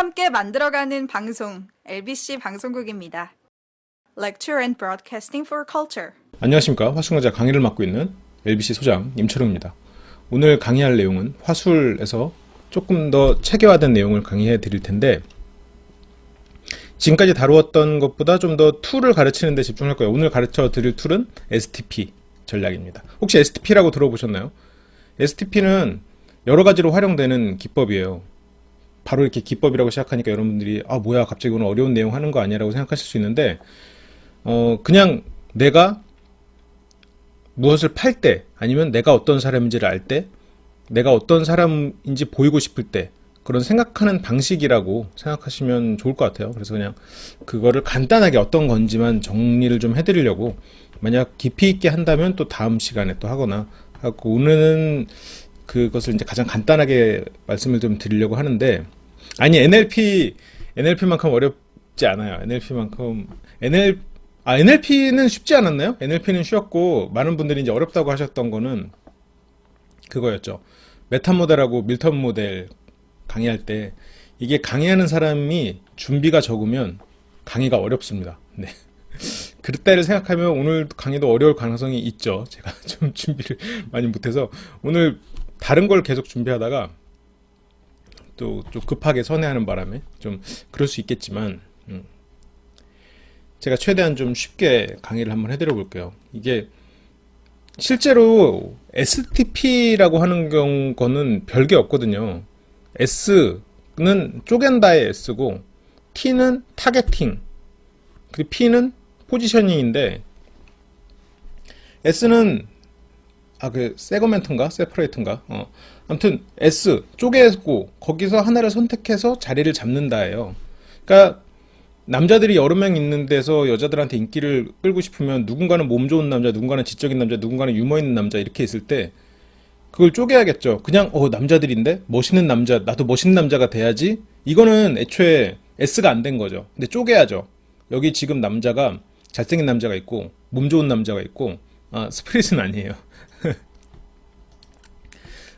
함께 만들어가는 방송, LBC 방송국입니다. Lecture and Broadcasting for Culture. 안녕하십니까. 화술강좌 강의를 맡고 있는 LBC 소장 임철웅입니다. 오늘 강의할 내용은 화술에서 조금 더 체계화된 내용을 강의해 드릴 텐데, 지금까지 다루었던 것보다 좀 더 툴을 가르치는 데 집중할 거예요. 오늘 가르쳐 드릴 툴은 STP 전략입니다. 혹시 STP라고 들어보셨나요? STP는 여러 가지로 활용되는 기법이에요. 바로 이렇게 기법이라고 시작하니까 여러분들이 뭐야 갑자기 오늘 어려운 내용 하는 거 아니야 라고 생각하실 수 있는데, 그냥 내가 무엇을 팔 때, 아니면 내가 어떤 사람인지를 알 때, 내가 어떤 사람인지 보이고 싶을 때, 그런 생각하는 방식이라고 생각하시면 좋을 것 같아요. 그래서 그냥 그거를 간단하게 어떤 건지만 정리를 좀 해드리려고, 만약 깊이 있게 한다면 또 다음 시간에 또 하거나 하고, 오늘은 그것을 이제 가장 간단하게 말씀을 좀 드리려고 하는데, 아니 NLP만큼 어렵지 않아요. NLP는 쉽지 않았나요? NLP는 쉬웠고, 많은 분들이 이제 어렵다고 하셨던 거는 그거였죠. 메타모델하고 밀턴 모델 강의할 때, 이게 강의하는 사람이 준비가 적으면 강의가 어렵습니다. 네. 그때를 생각하면 오늘 강의도 어려울 가능성이 있죠. 제가 좀 준비를 많이 못해서 오늘 다른 걸 계속 준비하다가 또 좀 급하게 선회하는 바람에 좀 그럴 수 있겠지만, 제가 최대한 좀 쉽게 강의를 한번 해드려 볼게요. 이게 실제로 STP라고 하는 거는 별게 없거든요. S는 쪼갠다의 S고, T는 타겟팅, 그리고 P는 포지셔닝인데, S는 세거멘트인가? 세퍼레이트인가? 아무튼 S, 쪼개고 거기서 하나를 선택해서 자리를 잡는다예요. 그러니까 남자들이 여러 명 있는 데서 여자들한테 인기를 끌고 싶으면, 누군가는 몸 좋은 남자, 누군가는 지적인 남자, 누군가는 유머 있는 남자, 이렇게 있을 때 그걸 쪼개야겠죠. 그냥 남자들인데 멋있는 남자, 나도 멋있는 남자가 돼야지, 이거는 애초에 S가 안 된 거죠. 근데 쪼개야죠. 여기 지금 남자가, 잘생긴 남자가 있고 몸 좋은 남자가 있고, 스프릿은 아니에요.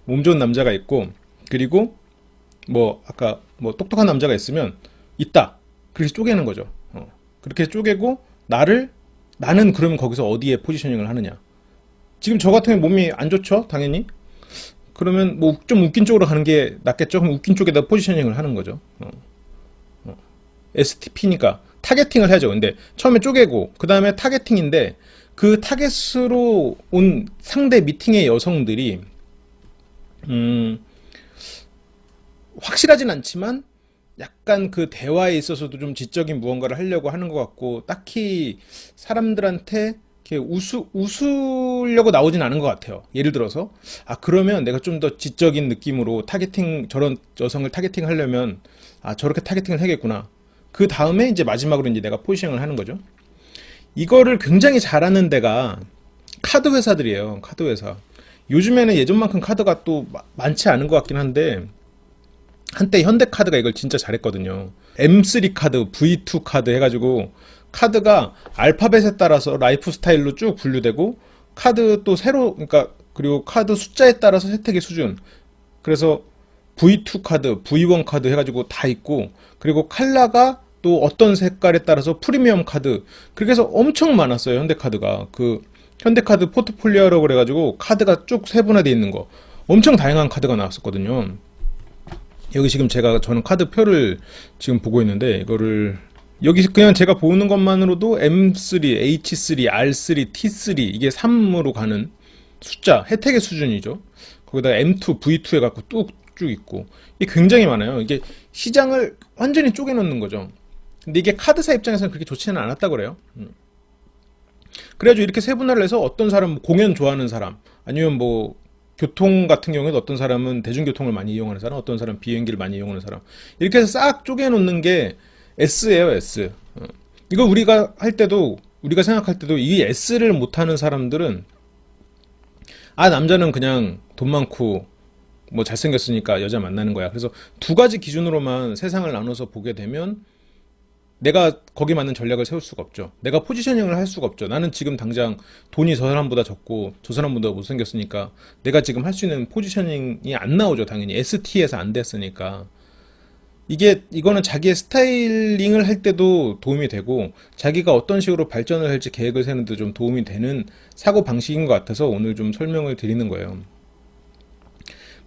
몸 좋은 남자가 있고, 그리고 아까 똑똑한 남자가 있으면 있다, 그렇게 쪼개는 거죠. 그렇게 쪼개고, 나는 그러면 거기서 어디에 포지셔닝을 하느냐. 지금 저 같은 경우 몸이 안 좋죠, 당연히. 그러면 좀 웃긴 쪽으로 가는 게 낫겠죠. 그럼 웃긴 쪽에다 포지셔닝을 하는 거죠. STP니까 타겟팅을 해야죠. 근데 처음에 쪼개고 그 다음에 타겟팅인데, 그 타겟으로 온 상대 미팅의 여성들이 확실하진 않지만 약간 그 대화에 있어서도 좀 지적인 무언가를 하려고 하는 것 같고, 딱히 사람들한테 이렇게 웃으려고 나오진 않은 것 같아요. 예를 들어서 그러면 내가 좀 더 지적인 느낌으로 저런 여성을 타겟팅 하려면 저렇게 타겟팅을 해야겠구나. 그 다음에 이제 마지막으로 이제 내가 포지션을 하는 거죠. 이거를 굉장히 잘하는 데가 카드 회사들이에요. 카드 회사. 요즘에는 예전만큼 카드가 또 많지 않은 것 같긴 한데, 한때 현대카드가 이걸 진짜 잘했거든요. M3 카드, V2 카드 해가지고, 카드가 알파벳에 따라서 라이프 스타일로 쭉 분류되고, 카드 또 그리고 카드 숫자에 따라서 혜택의 수준. 그래서 V2 카드, V1 카드 해가지고 다 있고, 그리고 컬러가 또 어떤 색깔에 따라서 프리미엄 카드. 그렇게 해서 엄청 많았어요, 현대카드가. 현대카드 포트폴리오라고 그래가지고 카드가 쭉 세분화되어 있는 거, 엄청 다양한 카드가 나왔었거든요. 여기 지금 저는 카드 표를 지금 보고 있는데, 이거를 여기 그냥 제가 보는 것만으로도 M3, H3, R3, T3, 이게 3으로 가는 숫자, 혜택의 수준이죠. 거기다 M2, V2 해갖고 쭉 있고, 이게 굉장히 많아요. 이게 시장을 완전히 쪼개놓는 거죠. 근데 이게 카드사 입장에서는 그렇게 좋지는 않았다고 그래요. 그래가지고 이렇게 세분화를 해서, 어떤 사람은 공연 좋아하는 사람, 아니면 교통 같은 경우에도 어떤 사람은 대중교통을 많이 이용하는 사람, 어떤 사람은 비행기를 많이 이용하는 사람, 이렇게 해서 싹 쪼개놓는 게 S예요, S. 이거 우리가 생각할 때도 이 S를 못하는 사람들은, 남자는 그냥 돈 많고 잘생겼으니까 여자 만나는 거야. 그래서 두 가지 기준으로만 세상을 나눠서 보게 되면, 내가 거기에 맞는 전략을 세울 수가 없죠. 내가 포지셔닝을 할 수가 없죠. 나는 지금 당장 돈이 저 사람보다 적고 저 사람보다 못생겼으니까 내가 지금 할 수 있는 포지셔닝이 안 나오죠. 당연히 ST에서 안 됐으니까. 이거는 자기의 스타일링을 할 때도 도움이 되고, 자기가 어떤 식으로 발전을 할지 계획을 세는데 좀 도움이 되는 사고 방식인 것 같아서 오늘 좀 설명을 드리는 거예요.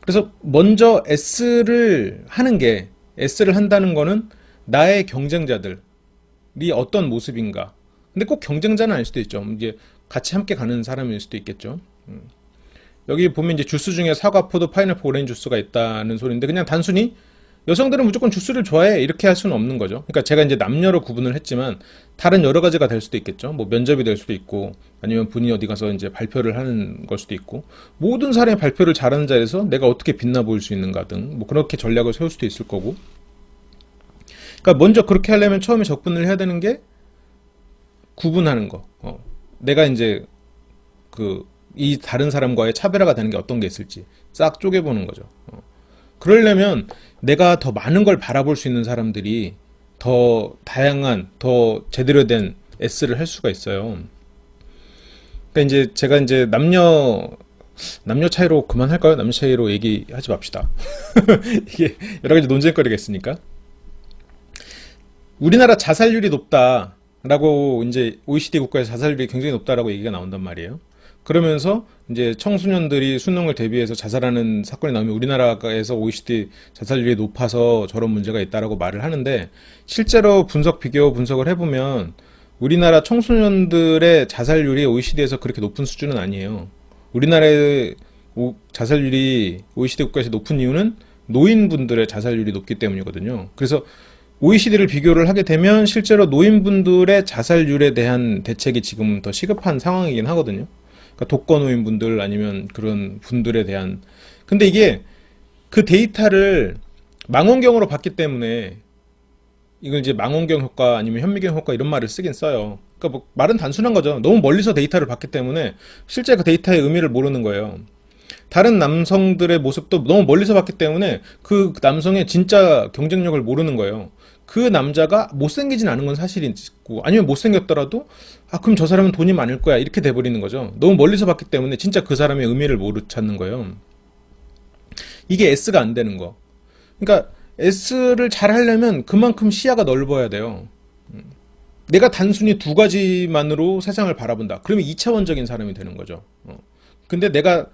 그래서 먼저 S를 한다는 거는 나의 경쟁자들이 어떤 모습인가. 근데 꼭 경쟁자는 아닐 수도 있죠. 이제 같이 함께 가는 사람일 수도 있겠죠. 여기 보면 이제 주스 중에 사과, 포도, 파인애플, 오렌지 주스가 있다는 소리인데, 그냥 단순히 여성들은 무조건 주스를 좋아해 이렇게 할 수는 없는 거죠. 그러니까 제가 이제 남녀로 구분을 했지만 다른 여러 가지가 될 수도 있겠죠. 뭐 면접이 될 수도 있고, 아니면 본인이 어디 가서 이제 발표를 하는 걸 수도 있고, 모든 사람이 발표를 잘하는 자리에서 내가 어떻게 빛나 보일 수 있는가 등 뭐 그렇게 전략을 세울 수도 있을 거고. 그러니까 먼저 그렇게 하려면 처음에 접근을 해야 되는 게 구분하는 거. 내가 이제 이 다른 사람과의 차별화가 되는 게 어떤 게 있을지 싹 쪼개보는 거죠. 그러려면 내가 더 많은 걸 바라볼 수 있는 사람들이 더 다양한, 더 제대로 된 S를 할 수가 있어요. 그러니까 이제 제가 이제 남녀 차이로 그만할까요? 남녀 차이로 얘기하지 맙시다. 이게 여러 가지 논쟁거리가 있으니까. 우리나라 자살률이 높다라고 이제 OECD 국가에서 자살률이 굉장히 높다라고 얘기가 나온단 말이에요. 그러면서 이제 청소년들이 수능을 대비해서 자살하는 사건이 나오면 우리나라에서 OECD 자살률이 높아서 저런 문제가 있다라고 말을 하는데, 실제로 비교 분석을 해보면 우리나라 청소년들의 자살률이 OECD에서 그렇게 높은 수준은 아니에요. 우리나라의 자살률이 OECD 국가에서 높은 이유는 노인분들의 자살률이 높기 때문이거든요. 그래서 OECD를 비교를 하게 되면 실제로 노인분들의 자살률에 대한 대책이 지금 더 시급한 상황이긴 하거든요. 그러니까 독거노인분들 아니면 그런 분들에 대한. 근데 이게 그 데이터를 망원경으로 봤기 때문에, 이걸 이제 망원경 효과 아니면 현미경 효과 이런 말을 쓰긴 써요. 그러니까 뭐 말은 단순한 거죠. 너무 멀리서 데이터를 봤기 때문에 실제 그 데이터의 의미를 모르는 거예요. 다른 남성들의 모습도 너무 멀리서 봤기 때문에 그 남성의 진짜 경쟁력을 모르는 거예요. 그 남자가 못생기진 않은 건 사실이고, 아니면 못생겼더라도 그럼 저 사람은 돈이 많을 거야 이렇게 돼버리는 거죠. 너무 멀리서 봤기 때문에 진짜 그 사람의 의미를 모르 찾는 거예요. 이게 S가 안 되는 거. 그러니까 S를 잘 하려면 그만큼 시야가 넓어야 돼요. 내가 단순히 두 가지만으로 세상을 바라본다. 그러면 2차원적인 사람이 되는 거죠. 근데 내가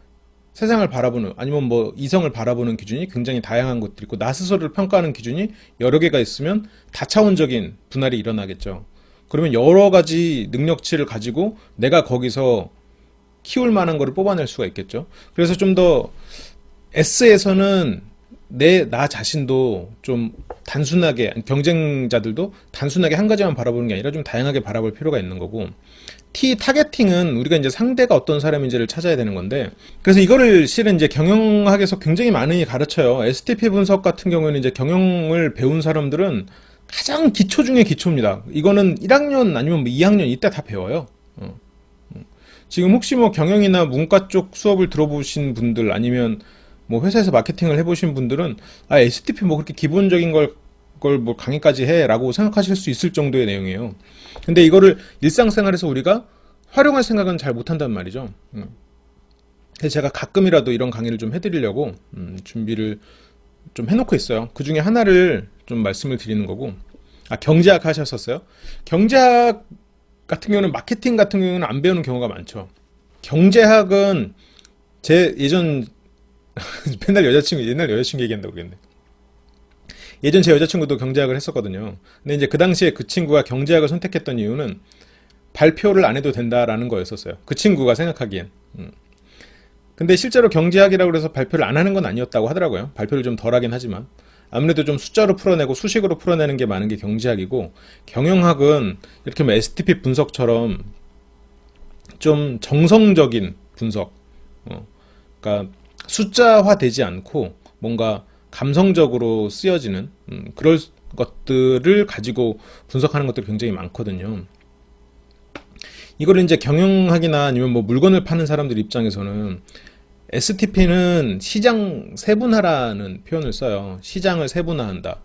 세상을 바라보는, 아니면 뭐 이성을 바라보는 기준이 굉장히 다양한 것들이 있고, 나 스스로를 평가하는 기준이 여러 개가 있으면 다차원적인 분할이 일어나겠죠. 그러면 여러 가지 능력치를 가지고 내가 거기서 키울 만한 거를 뽑아낼 수가 있겠죠. 그래서 좀 더 S에서는 나 자신도 좀 단순하게, 경쟁자들도 단순하게 한 가지만 바라보는 게 아니라 좀 다양하게 바라볼 필요가 있는 거고, T 타겟팅은 우리가 이제 상대가 어떤 사람인지를 찾아야 되는 건데, 그래서 이거를 실은 이제 경영학에서 굉장히 많이 가르쳐요. STP 분석 같은 경우에는 이제 경영을 배운 사람들은 가장 기초 중에 기초입니다. 이거는 1학년 아니면 뭐 2학년 이때 다 배워요. 지금 혹시 뭐 경영이나 문과 쪽 수업을 들어보신 분들, 아니면 뭐 회사에서 마케팅을 해보신 분들은 STP 뭐 그렇게 기본적인 걸 뭐 강의까지 해 라고 생각하실 수 있을 정도의 내용이에요. 근데 이거를 일상생활에서 우리가 활용할 생각은 잘 못한단 말이죠. 그래서 제가 가끔이라도 이런 강의를 좀 해드리려고 준비를 좀 해놓고 있어요. 그 중에 하나를 좀 말씀을 드리는 거고. 경제학 하셨었어요? 경제학 같은 경우는, 마케팅 같은 경우는 안 배우는 경우가 많죠. 경제학은 제 예전 옛날 여자친구 얘기한다고 그랬네. 예전 제 여자친구도 경제학을 했었거든요. 근데 이제 그 당시에 그 친구가 경제학을 선택했던 이유는 발표를 안 해도 된다라는 거였었어요. 그 친구가 생각하기엔. 근데 실제로 경제학이라고 해서 발표를 안 하는 건 아니었다고 하더라고요. 발표를 좀 덜 하긴 하지만. 아무래도 좀 숫자로 풀어내고 수식으로 풀어내는 게 많은 게 경제학이고, 경영학은 이렇게 뭐 STP 분석처럼 좀 정성적인 분석, 그러니까 숫자화 되지 않고 뭔가 감성적으로 쓰여지는 그럴 것들을 가지고 분석하는 것들이 굉장히 많거든요. 이거를 이제 경영학이나 아니면 뭐 물건을 파는 사람들 입장에서는 STP는 시장 세분화라는 표현을 써요. 시장을 세분화한다.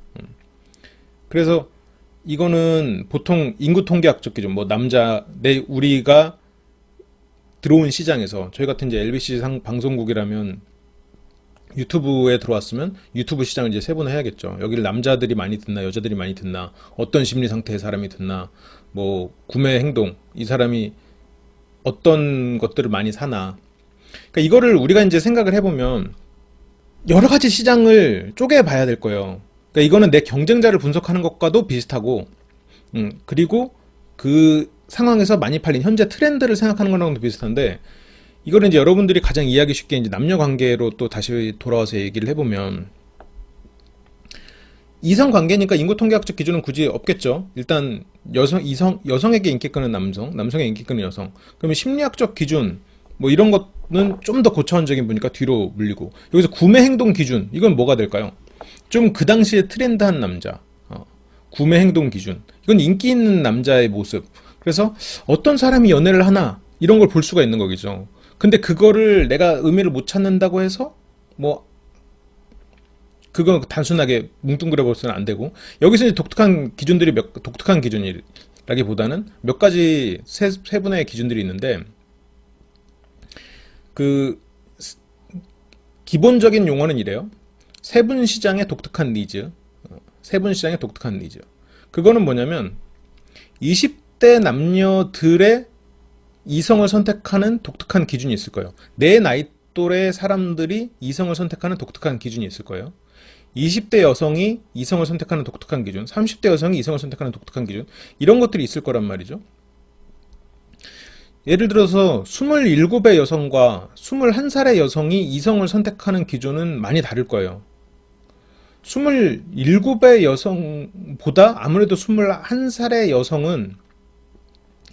그래서 이거는 보통 인구 통계학적 기준, 뭐 우리가 들어온 시장에서, 저희 같은 이제 LBC 방송국이라면 유튜브에 들어왔으면 유튜브 시장을 이제 세분화해야겠죠. 여기를 남자들이 많이 듣나, 여자들이 많이 듣나, 어떤 심리 상태의 사람이 듣나, 뭐 구매 행동, 이 사람이 어떤 것들을 많이 사나. 그러니까 이거를 우리가 이제 생각을 해보면 여러 가지 시장을 쪼개 봐야 될 거예요. 그러니까 이거는 내 경쟁자를 분석하는 것과도 비슷하고, 그리고 그 상황에서 많이 팔린 현재 트렌드를 생각하는 거랑도 비슷한데, 이거는 이제 여러분들이 가장 이해하기 쉽게 이제 남녀 관계로 또 다시 돌아와서 얘기를 해보면, 이성 관계니까 인구 통계학적 기준은 굳이 없겠죠. 일단 여성에게 인기 끄는 남성, 남성에게 인기 끄는 여성. 그러면 심리학적 기준, 뭐 이런 것은 좀 더 고차원적인 분이니까 뒤로 물리고, 여기서 구매 행동 기준, 이건 뭐가 될까요? 좀 그 당시에 트렌드한 남자, 구매 행동 기준, 이건 인기 있는 남자의 모습. 그래서 어떤 사람이 연애를 하나, 이런 걸 볼 수가 있는 거겠죠. 근데 그거를 내가 의미를 못 찾는다고 해서 뭐 그거 단순하게 뭉뚱그려 볼수는 안 되고, 여기서 이제 독특한 기준이라기보다는 몇 가지 세 분의 기준들이 있는데, 그 기본적인 용어는 이래요. 세분 시장의 독특한 니즈. 세분 시장의 독특한 니즈. 그거는 뭐냐면 20대 남녀들의 이성을 선택하는 독특한 기준이 있을 거예요. 내 나이 또래 사람들이 이성을 선택하는 독특한 기준이 있을 거예요. 20대 여성이 이성을 선택하는 독특한 기준, 30대 여성이 이성을 선택하는 독특한 기준, 이런 것들이 있을 거란 말이죠. 예를 들어서 27의 여성과 21살의 여성이 이성을 선택하는 기준은 많이 다를 거예요. 27의 여성보다 아무래도 21살의 여성은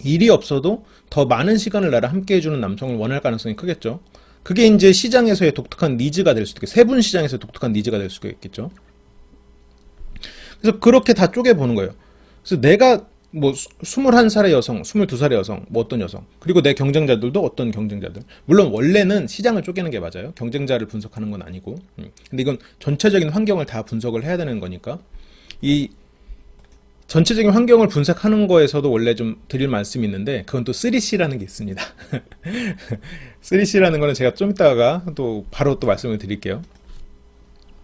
일이 없어도 더 많은 시간을 나랑 함께 해주는 남성을 원할 가능성이 크겠죠. 그게 이제 시장에서의 독특한 니즈가 될 수도 있겠죠. 세분 시장에서의 독특한 니즈가 될 수가 있겠죠. 그래서 그렇게 다 쪼개보는 거예요. 그래서 내가 뭐 21살의 여성, 22살의 여성, 뭐 어떤 여성, 그리고 내 경쟁자들도 어떤 경쟁자들. 물론 원래는 시장을 쪼개는 게 맞아요. 경쟁자를 분석하는 건 아니고. 근데 이건 전체적인 환경을 다 분석을 해야 되는 거니까, 이 전체적인 환경을 분석하는 거에서도 원래 좀 드릴 말씀이 있는데, 그건 또 3C라는 게 있습니다. 3C라는 거는 제가 좀 이따가 또 바로 또 말씀을 드릴게요.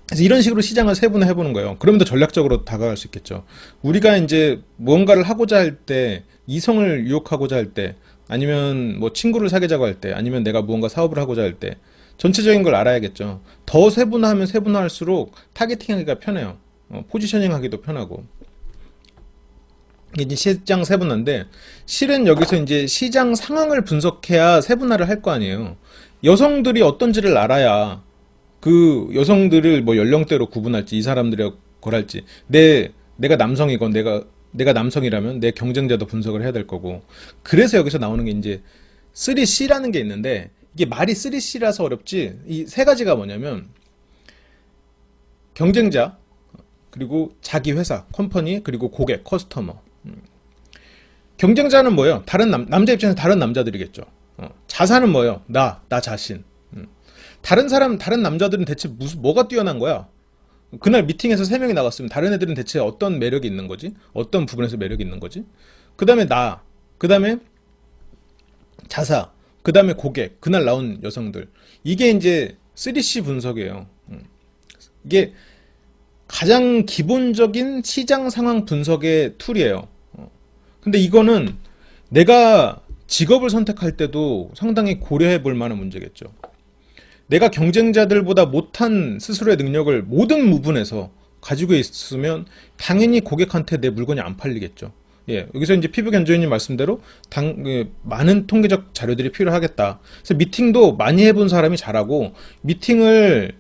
그래서 이런 식으로 시장을 세분화해 보는 거예요. 그러면 더 전략적으로 다가갈 수 있겠죠. 우리가 이제 무언가를 하고자 할 때, 이성을 유혹하고자 할 때, 아니면 뭐 친구를 사귀자고 할 때, 아니면 내가 무언가 사업을 하고자 할 때, 전체적인 걸 알아야겠죠. 더 세분화하면 세분화할수록 타겟팅하기가 편해요. 포지셔닝 하기도 편하고. 이제 시장 세분화인데, 실은 여기서 이제 시장 상황을 분석해야 세분화를 할 거 아니에요. 여성들이 어떤지를 알아야 그 여성들을 뭐 연령대로 구분할지, 이 사람들이 걸할지, 내가 남성이건 내가 남성이라면 내 경쟁자도 분석을 해야 될 거고. 그래서 여기서 나오는 게 이제 3C라는 게 있는데, 이게 말이 3C라서 어렵지, 이 세 가지가 뭐냐면 경쟁자, 그리고 자기 회사, 컴퍼니, 그리고 고객, 커스터머. 경쟁자는 뭐예요? 남자 입장에서 다른 남자들이겠죠. 자산은 뭐예요? 나 자신. 다른 남자들은 대체 뭐가 뛰어난 거야? 그날 미팅에서 3명이 나갔으면 다른 애들은 대체 어떤 매력이 있는 거지? 어떤 부분에서 매력이 있는 거지? 그 다음에 그 다음에 자사, 그 다음에 고객, 그날 나온 여성들. 이게 이제 3C 분석이에요. 이게 가장 기본적인 시장 상황 분석의 툴이에요. 근데 이거는 내가 직업을 선택할 때도 상당히 고려해 볼 만한 문제겠죠. 내가 경쟁자들보다 못한 스스로의 능력을 모든 부분에서 가지고 있으면 당연히 고객한테 내 물건이 안 팔리겠죠. 예, 여기서 이제 피부 견조인님 말씀대로 많은 통계적 자료들이 필요하겠다. 그래서 미팅도 많이 해본 사람이 잘하고, 미팅을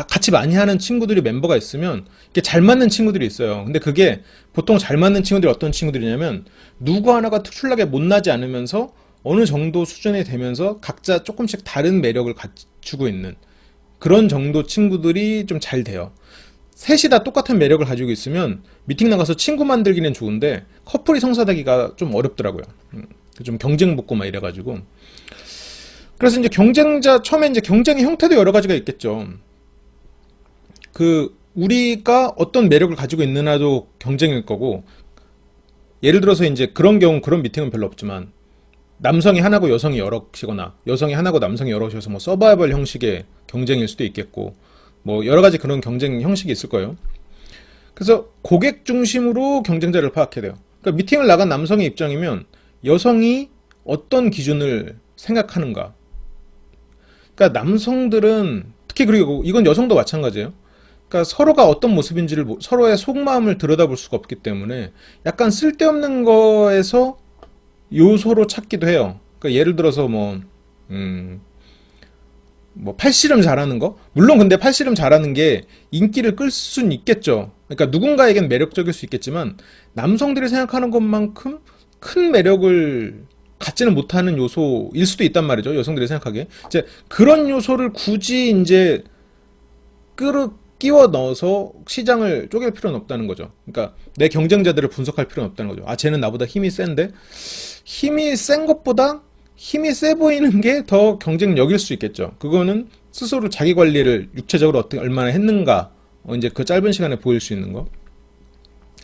같이 많이 하는 친구들이 멤버가 있으면 이게 잘 맞는 친구들이 있어요. 근데 그게 보통 잘 맞는 친구들이 어떤 친구들이냐면, 누구 하나가 특출나게 못나지 않으면서 어느 정도 수준이 되면서 각자 조금씩 다른 매력을 갖추고 있는 그런 정도 친구들이 좀 잘 돼요. 셋이 다 똑같은 매력을 가지고 있으면 미팅 나가서 친구 만들기는 좋은데 커플이 성사되기가 좀 어렵더라고요. 좀 경쟁 붙고 막 이래가지고. 그래서 이제 처음에 이제 경쟁의 형태도 여러 가지가 있겠죠. 우리가 어떤 매력을 가지고 있느냐도 경쟁일 거고, 예를 들어서 이제 그런 미팅은 별로 없지만, 남성이 하나고 여성이 여럿이거나 여성이 하나고 남성이 여럿이어서 뭐 서바이벌 형식의 경쟁일 수도 있겠고 뭐 여러 가지 그런 경쟁 형식이 있을 거예요. 그래서 고객 중심으로 경쟁자를 파악해야 돼요. 그러니까 미팅을 나간 남성의 입장이면 여성이 어떤 기준을 생각하는가. 그러니까 남성들은 특히 그리고 이건 여성도 마찬가지예요. 그러니까 서로가 어떤 모습인지를 서로의 속마음을 들여다볼 수가 없기 때문에 약간 쓸데없는 거에서 요소로 찾기도 해요. 그러니까 예를 들어서 뭐 팔씨름 잘하는 거? 물론 근데 팔씨름 잘하는 게 인기를 끌 수는 있겠죠. 그러니까 누군가에겐 매력적일 수 있겠지만 남성들이 생각하는 것만큼 큰 매력을 갖지는 못하는 요소일 수도 있단 말이죠. 여성들이 생각하기에. 이제 그런 요소를 굳이 이제 끼워 넣어서 시장을 쪼갤 필요는 없다는 거죠. 그러니까 내 경쟁자들을 분석할 필요는 없다는 거죠. 아, 쟤는 나보다 힘이 센데? 힘이 센 것보다 힘이 세 보이는 게 더 경쟁력일 수 있겠죠. 그거는 스스로 자기 관리를 육체적으로 어떻게 얼마나 했는가, 이제 그 짧은 시간에 보일 수 있는 거.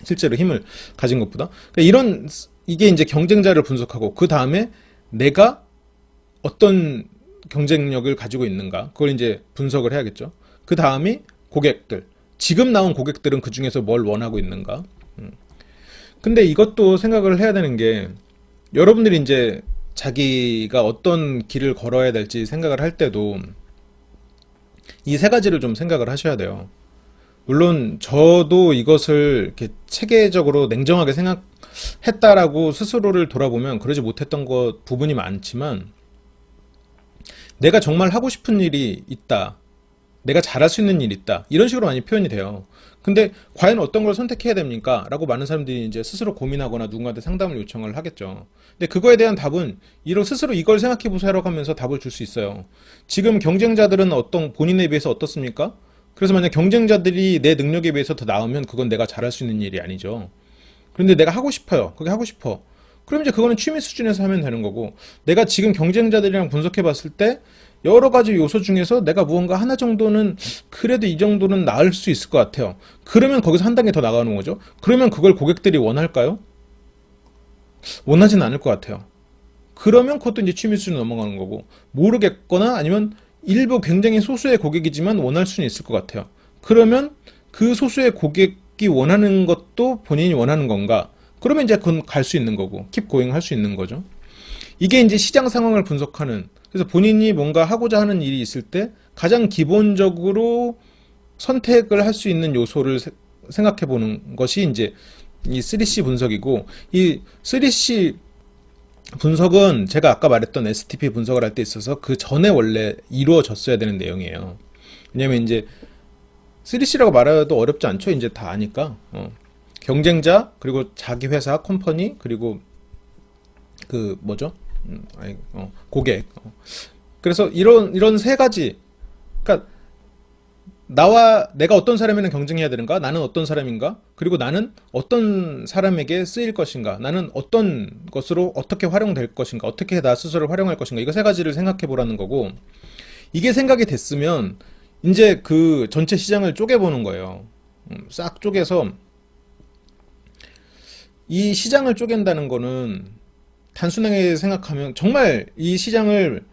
실제로 힘을 가진 것보다. 그러니까 이게 이제 경쟁자를 분석하고, 그 다음에 내가 어떤 경쟁력을 가지고 있는가, 그걸 이제 분석을 해야겠죠. 그 다음이 고객들. 지금 나온 고객들은 그 중에서 뭘 원하고 있는가. 근데 이것도 생각을 해야 되는 게, 여러분들이 이제 자기가 어떤 길을 걸어야 될지 생각을 할 때도 이 세 가지를 좀 생각을 하셔야 돼요. 물론 저도 이것을 이렇게 체계적으로 냉정하게 생각했다라고 스스로를 돌아보면 그러지 못했던 부분이 많지만, 내가 정말 하고 싶은 일이 있다, 내가 잘할 수 있는 일이 있다, 이런 식으로 많이 표현이 돼요. 근데 과연 어떤 걸 선택해야 됩니까? 라고 많은 사람들이 이제 스스로 고민하거나 누군가한테 상담을 요청을 하겠죠. 근데 그거에 대한 답은 스스로 이걸 생각해 보세요라고 하면서 답을 줄 수 있어요. 지금 경쟁자들은 본인에 비해서 어떻습니까? 그래서 만약 경쟁자들이 내 능력에 비해서 더 나으면 그건 내가 잘할 수 있는 일이 아니죠. 그런데 내가 하고 싶어요. 그게 하고 싶어. 그럼 이제 그거는 취미 수준에서 하면 되는 거고, 내가 지금 경쟁자들이랑 분석해 봤을 때 여러 가지 요소 중에서 내가 무언가 하나 정도는 그래도 이 정도는 나을 수 있을 것 같아요. 그러면 거기서 한 단계 더 나가는 거죠. 그러면 그걸 고객들이 원할까요? 원하지는 않을 것 같아요. 그러면 그것도 이제 취미 수준으로 넘어가는 거고, 모르겠거나 아니면 일부 굉장히 소수의 고객이지만 원할 수는 있을 것 같아요. 그러면 그 소수의 고객이 원하는 것도 본인이 원하는 건가? 그러면 이제 그건 갈 수 있는 거고, 킵 고잉 할 수 있는 거죠. 이게 이제 시장 상황을 분석하는, 그래서 본인이 뭔가 하고자 하는 일이 있을 때 가장 기본적으로 선택을 할 수 있는 요소를 생각해 보는 것이 이제 이 3C 분석이고, 이 3C 분석은 제가 아까 말했던 STP 분석을 할 때 있어서 그 전에 원래 이루어졌어야 되는 내용이에요. 왜냐면 이제 3C라고 말해도 어렵지 않죠. 이제 다 아니까. 경쟁자, 그리고 자기 회사, 컴퍼니, 그리고 그 뭐죠? 고객. 그래서 이런 세 가지. 그러니까 내가 어떤 사람이랑 경쟁해야 되는가? 나는 어떤 사람인가? 그리고 나는 어떤 사람에게 쓰일 것인가? 나는 어떤 것으로 어떻게 활용될 것인가? 어떻게 나 스스로를 활용할 것인가? 이거 세 가지를 생각해 보라는 거고, 이게 생각이 됐으면 이제 그 전체 시장을 쪼개보는 거예요. 싹 쪼개서, 이 시장을 쪼갠다는 거는 단순하게 생각하면, 정말 이 시장을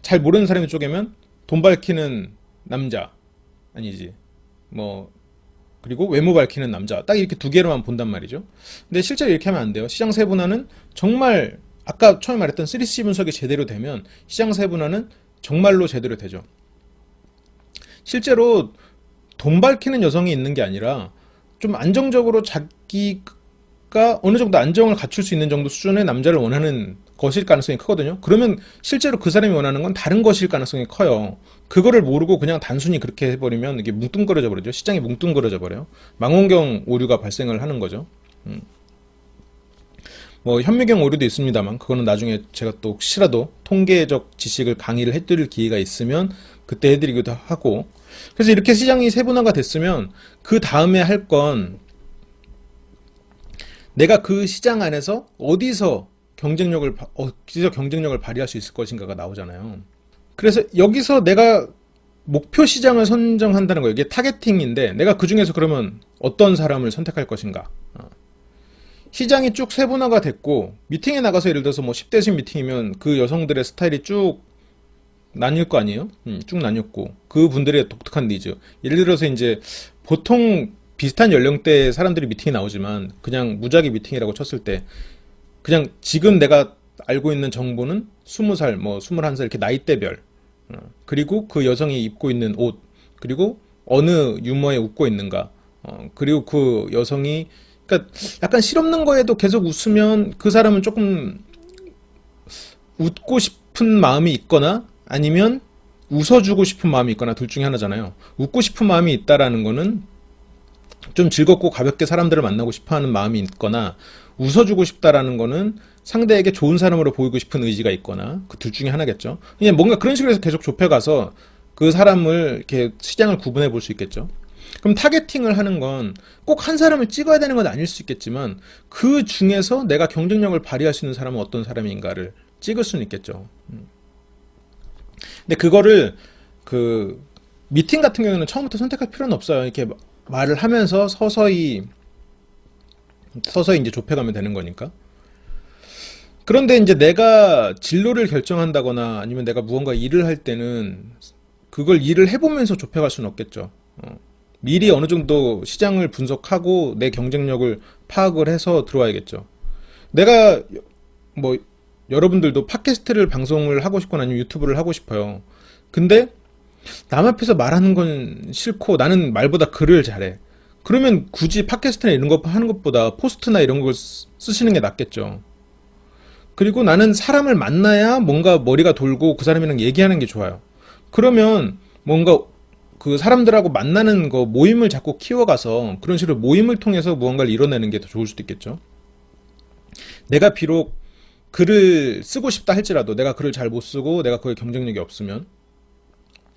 잘 모르는 사람이 쪼개면 돈 밝히는 남자, 아니지, 그리고 외모 밝히는 남자, 딱 이렇게 두 개로만 본단 말이죠. 근데 실제로 이렇게 하면 안 돼요. 시장 세분화는 정말 아까 처음에 말했던 3C 분석이 제대로 되면 시장 세분화는 정말로 제대로 되죠. 실제로 돈 밝히는 여성이 있는 게 아니라 좀 안정적으로 자기가 어느 정도 안정을 갖출 수 있는 정도 수준의 남자를 원하는 것일 가능성이 크거든요. 그러면 실제로 그 사람이 원하는 건 다른 것일 가능성이 커요. 그거를 모르고 그냥 단순히 그렇게 해버리면 이게 뭉뚱그려져 버리죠. 시장이 뭉뚱그려져 버려요. 망원경 오류가 발생을 하는 거죠. 현미경 오류도 있습니다만, 그거는 나중에 제가 또 혹시라도 통계적 지식을 강의를 해드릴 기회가 있으면 그때 해드리기도 하고. 그래서 이렇게 시장이 세분화가 됐으면 그 다음에 할 건, 내가 그 시장 안에서 어디서 경쟁력을 발휘할 수 있을 것인가가 나오잖아요. 그래서 여기서 내가 목표 시장을 선정한다는 거예요. 이게 타겟팅인데, 내가 그 중에서 그러면 어떤 사람을 선택할 것인가. 시장이 쭉 세분화가 됐고, 미팅에 나가서 예를 들어서 뭐 10대씩 미팅이면 그 여성들의 스타일이 쭉 나뉠 거 아니에요? 쭉 나뉘었고, 그 분들의 독특한 니즈. 예를 들어서 이제 보통 비슷한 연령대의 사람들이 미팅에 나오지만, 그냥 무작위 미팅이라고 쳤을 때, 그냥 지금 내가 알고 있는 정보는 20살, 뭐 21살 이렇게 나이대별, 그리고 그 여성이 입고 있는 옷, 그리고 어느 유머에 웃고 있는가, 그리고 그 여성이, 그러니까 약간 실없는 거에도 계속 웃으면 그 사람은 조금 웃고 싶은 마음이 있거나 아니면 웃어주고 싶은 마음이 있거나 둘 중에 하나잖아요. 웃고 싶은 마음이 있다라는 거는 좀 즐겁고 가볍게 사람들을 만나고 싶어 하는 마음이 있거나, 웃어주고 싶다라는 거는 상대에게 좋은 사람으로 보이고 싶은 의지가 있거나, 그 둘 중에 하나겠죠. 그냥 뭔가 그런 식으로 해서 계속 좁혀가서 그 사람을 이렇게 시장을 구분해 볼 수 있겠죠. 그럼 타겟팅을 하는 건 꼭 한 사람을 찍어야 되는 건 아닐 수 있겠지만, 그 중에서 내가 경쟁력을 발휘할 수 있는 사람은 어떤 사람인가를 찍을 수는 있겠죠. 근데 그거를 그 미팅 같은 경우는 처음부터 선택할 필요는 없어요. 이렇게 말을 하면서 서서히 이제 좁혀가면 되는 거니까. 그런데 이제 내가 진로를 결정한다거나 아니면 내가 무언가 일을 할 때는 그걸 일을 해보면서 좁혀갈 수는 없겠죠. 미리 어느 정도 시장을 분석하고 내 경쟁력을 파악을 해서 들어와야겠죠. 내가 뭐 여러분들도 팟캐스트를 방송을 하고 싶거나 아니면 유튜브를 하고 싶어요. 근데 남 앞에서 말하는 건 싫고 나는 말보다 글을 잘해. 그러면 굳이 팟캐스트나 이런 거 하는 것보다 포스트나 이런 걸 쓰시는 게 낫겠죠. 그리고 나는 사람을 만나야 뭔가 머리가 돌고 그 사람이랑 얘기하는 게 좋아요. 그러면 뭔가 그 사람들하고 만나는 거 모임을 자꾸 키워가서 그런 식으로 모임을 통해서 무언가를 이뤄내는 게 더 좋을 수도 있겠죠. 내가 비록 글을 쓰고 싶다 할지라도 내가 글을 잘 못 쓰고 내가 거기에 경쟁력이 없으면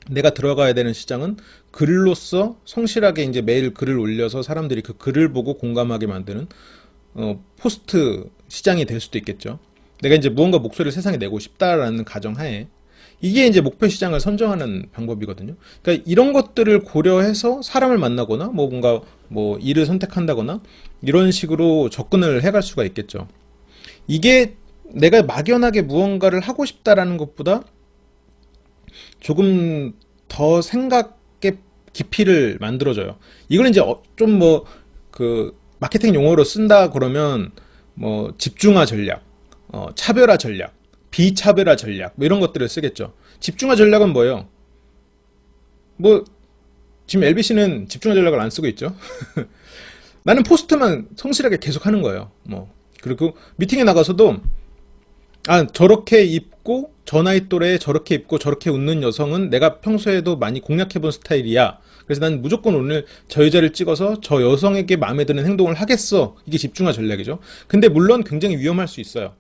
내가 들어가야 되는 시장은 글로써 성실하게 이제 매일 글을 올려서 사람들이 그 글을 보고 공감하게 만드는 포스트 시장이 될 수도 있겠죠. 내가 이제 무언가 목소리를 세상에 내고 싶다라는 가정하에 이게 이제 목표 시장을 선정하는 방법이거든요. 그러니까 이런 것들을 고려해서 사람을 만나거나 뭐 뭔가 뭐 일을 선택한다거나 이런 식으로 접근을 해갈 수가 있겠죠. 이게 내가 막연하게 무언가를 하고 싶다라는 것보다 조금 더 생각의 깊이를 만들어줘요. 이걸 이제 좀 뭐 그 마케팅 용어로 쓴다 그러면 뭐 집중화 전략, 차별화 전략, 비차별화 전략 뭐 이런 것들을 쓰겠죠. 집중화 전략은 뭐예요? 뭐 지금 LBC는 집중화 전략을 안 쓰고 있죠. 나는 포스트만 성실하게 계속 하는 거예요. 뭐 그리고 미팅에 나가서도 저렇게 입고 저 나이 또래에 저렇게 입고 저렇게 웃는 여성은 내가 평소에도 많이 공략해본 스타일이야. 그래서 난 무조건 오늘 저 여자를 찍어서 저 여성에게 마음에 드는 행동을 하겠어. 이게 집중화 전략이죠. 근데 물론 굉장히 위험할 수 있어요.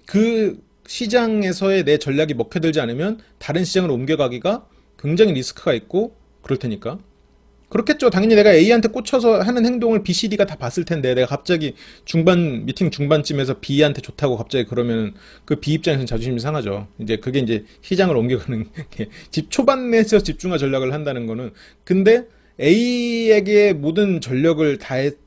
그 시장에서의 내 전략이 먹혀들지 않으면 다른 시장으로 옮겨가기가 굉장히 리스크가 있고 그럴 테니까. 그렇겠죠. 당연히 내가 A한테 꽂혀서 하는 행동을 B, C, D가 다 봤을 텐데 내가 갑자기 미팅 중반쯤에서 B한테 좋다고 갑자기 그러면 그 B 입장에서는 자존심이 상하죠. 이제 그게 이제 시장을 옮겨가는 게 초반에서 집중화 전략을 한다는 거는. 근데 A에게 모든 전력을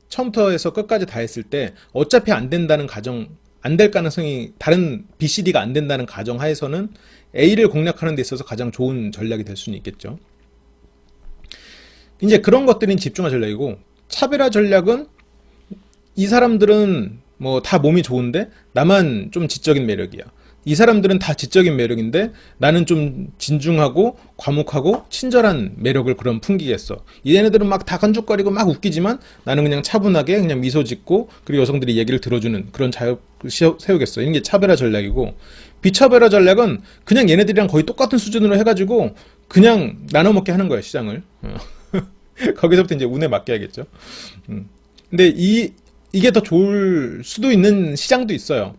처음부터 해서 끝까지 다 했을 때 어차피 안 된다는 가정, 안 될 가능성이 다른 B, C, D가 안 된다는 가정 하에서는 A를 공략하는 데 있어서 가장 좋은 전략이 될 수는 있겠죠. 이제 그런 것들이 집중화 전략이고, 차별화 전략은 이 사람들은 뭐 다 몸이 좋은데 나만 좀 지적인 매력이야. 이 사람들은 다 지적인 매력인데 나는 좀 진중하고 과묵하고 친절한 매력을 그럼 풍기겠어. 얘네들은 막 다 간죽거리고 막 웃기지만 나는 그냥 차분하게 그냥 미소 짓고 그리고 여성들이 얘기를 들어주는 그런 자유를 세우겠어. 이런 게 차별화 전략이고, 비차별화 전략은 그냥 얘네들이랑 거의 똑같은 수준으로 해가지고 그냥 나눠 먹게 하는 거야, 시장을. 거기서부터 이제 운에 맡겨야겠죠. 근데 이게 더 좋을 수도 있는 시장도 있어요.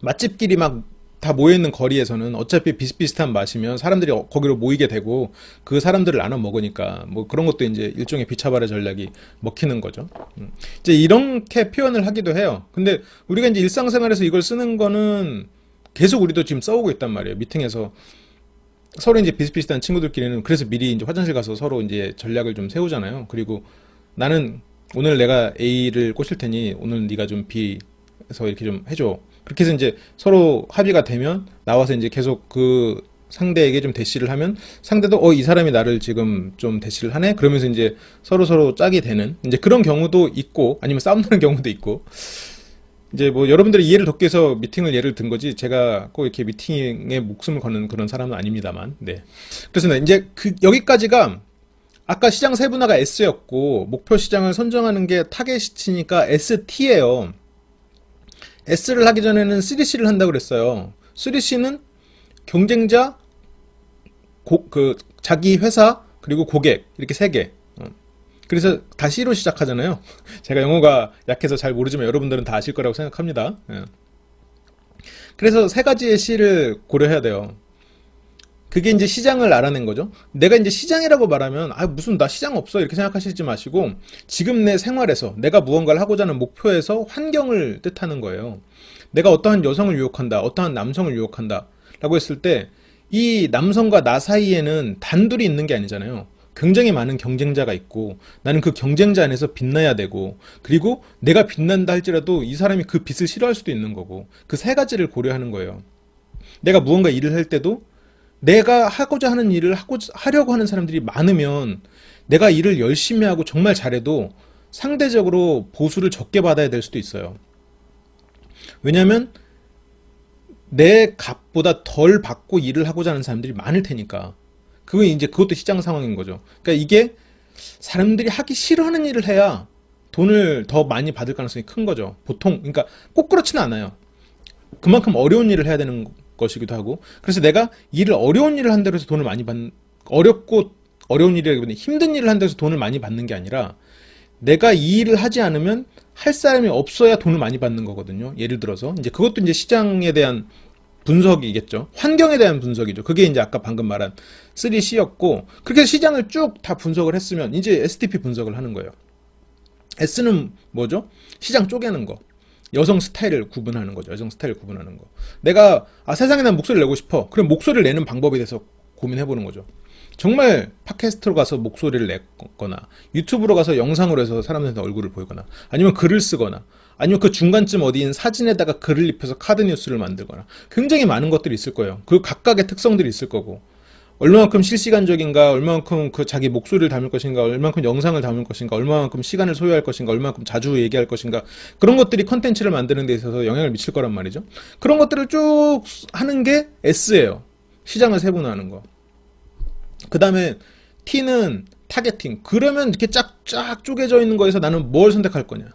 맛집끼리 막 다 모여있는 거리에서는 어차피 비슷비슷한 맛이면 사람들이 거기로 모이게 되고 그 사람들을 나눠 먹으니까 뭐 그런 것도 이제 일종의 비차별화 전략이 먹히는 거죠. 이제 이렇게 표현을 하기도 해요. 근데 우리가 이제 일상생활에서 이걸 쓰는 거는 계속 우리도 지금 써오고 있단 말이에요. 미팅에서 서로 이제 비슷비슷한 친구들끼리는 그래서 미리 이제 화장실 가서 서로 이제 전략을 좀 세우잖아요. 그리고 나는 오늘 내가 A를 꼬실 테니 오늘 네가 좀 B에서 이렇게 좀 해줘. 그렇게 해서 이제 서로 합의가 되면 나와서 이제 계속 그 상대에게 좀 대시를 하면 상대도 이 사람이 나를 지금 좀 대시를 하네? 그러면서 이제 서로 짝이 되는 이제 그런 경우도 있고 아니면 싸움 나는 경우도 있고 이제 뭐 여러분들이 이해를 돕기 위해서 미팅을 예를 든 거지 제가 꼭 이렇게 미팅에 목숨을 거는 그런 사람은 아닙니다만 네. 그렇습니다. 이제 여기까지가 아까 시장 세분화가 S였고 목표 시장을 선정하는 게 타겟이니까 ST예요. S를 하기 전에는 3C를 한다고 그랬어요. 3C는 경쟁자, 자기 회사, 그리고 고객 이렇게 세 개. 그래서 다 C로 시작하잖아요. 제가 영어가 약해서 잘 모르지만 여러분들은 다 아실 거라고 생각합니다. 그래서 세 가지의 C를 고려해야 돼요. 그게 이제 시장을 알아낸 거죠. 내가 이제 시장이라고 말하면 무슨 나 시장 없어 이렇게 생각하시지 마시고 지금 내 생활에서 내가 무언가를 하고자 하는 목표에서 환경을 뜻하는 거예요. 내가 어떠한 여성을 유혹한다, 어떠한 남성을 유혹한다 라고 했을 때 이 남성과 나 사이에는 단둘이 있는 게 아니잖아요. 굉장히 많은 경쟁자가 있고 나는 그 경쟁자 안에서 빛나야 되고 그리고 내가 빛난다 할지라도 이 사람이 그 빛을 싫어할 수도 있는 거고 그 세 가지를 고려하는 거예요. 내가 무언가 일을 할 때도 내가 하고자 하는 일을 하려고 하는 사람들이 많으면 내가 일을 열심히 하고 정말 잘해도 상대적으로 보수를 적게 받아야 될 수도 있어요. 왜냐하면 내 값보다 덜 받고 일을 하고자 하는 사람들이 많을 테니까. 그것도 시장 상황인 거죠. 그러니까 이게 사람들이 하기 싫어하는 일을 해야 돈을 더 많이 받을 가능성이 큰 거죠. 보통, 그러니까 꼭 그렇지는 않아요. 그만큼 어려운 일을 해야 되는 것이기도 하고. 그래서 내가 어려운 일을 한다고 해서 돈을 많이 어려운 일이라기보다는 힘든 일을 한다고 해서 돈을 많이 받는 게 아니라 내가 이 일을 하지 않으면 할 사람이 없어야 돈을 많이 받는 거거든요. 예를 들어서 이제 그것도 이제 시장에 대한 분석이겠죠. 환경에 대한 분석이죠. 그게 이제 아까 방금 말한 3C였고 그렇게 해서 시장을 쭉 다 분석을 했으면 이제 STP 분석을 하는 거예요. S는 뭐죠? 시장 쪼개는 거. 여성 스타일을 구분하는 거죠. 여성 스타일을 구분하는 거. 내가 세상에 난 목소리를 내고 싶어. 그럼 목소리를 내는 방법에 대해서 고민해보는 거죠. 정말 팟캐스트로 가서 목소리를 내거나 유튜브로 가서 영상으로 해서 사람들한테 얼굴을 보이거나 아니면 글을 쓰거나 아니면 그 중간쯤 어디인 사진에다가 글을 입혀서 카드 뉴스를 만들거나 굉장히 많은 것들이 있을 거예요. 그 각각의 특성들이 있을 거고 얼마만큼 실시간적인가, 얼마만큼 그 자기 목소리를 담을 것인가, 얼마만큼 영상을 담을 것인가, 얼마만큼 시간을 소요할 것인가, 얼마만큼 자주 얘기할 것인가 그런 것들이 컨텐츠를 만드는 데 있어서 영향을 미칠 거란 말이죠. 그런 것들을 쭉 하는 게 S예요. 시장을 세분화하는 거. 그 다음에 T는 타겟팅. 그러면 이렇게 쫙쫙 쪼개져 있는 거에서 나는 뭘 선택할 거냐.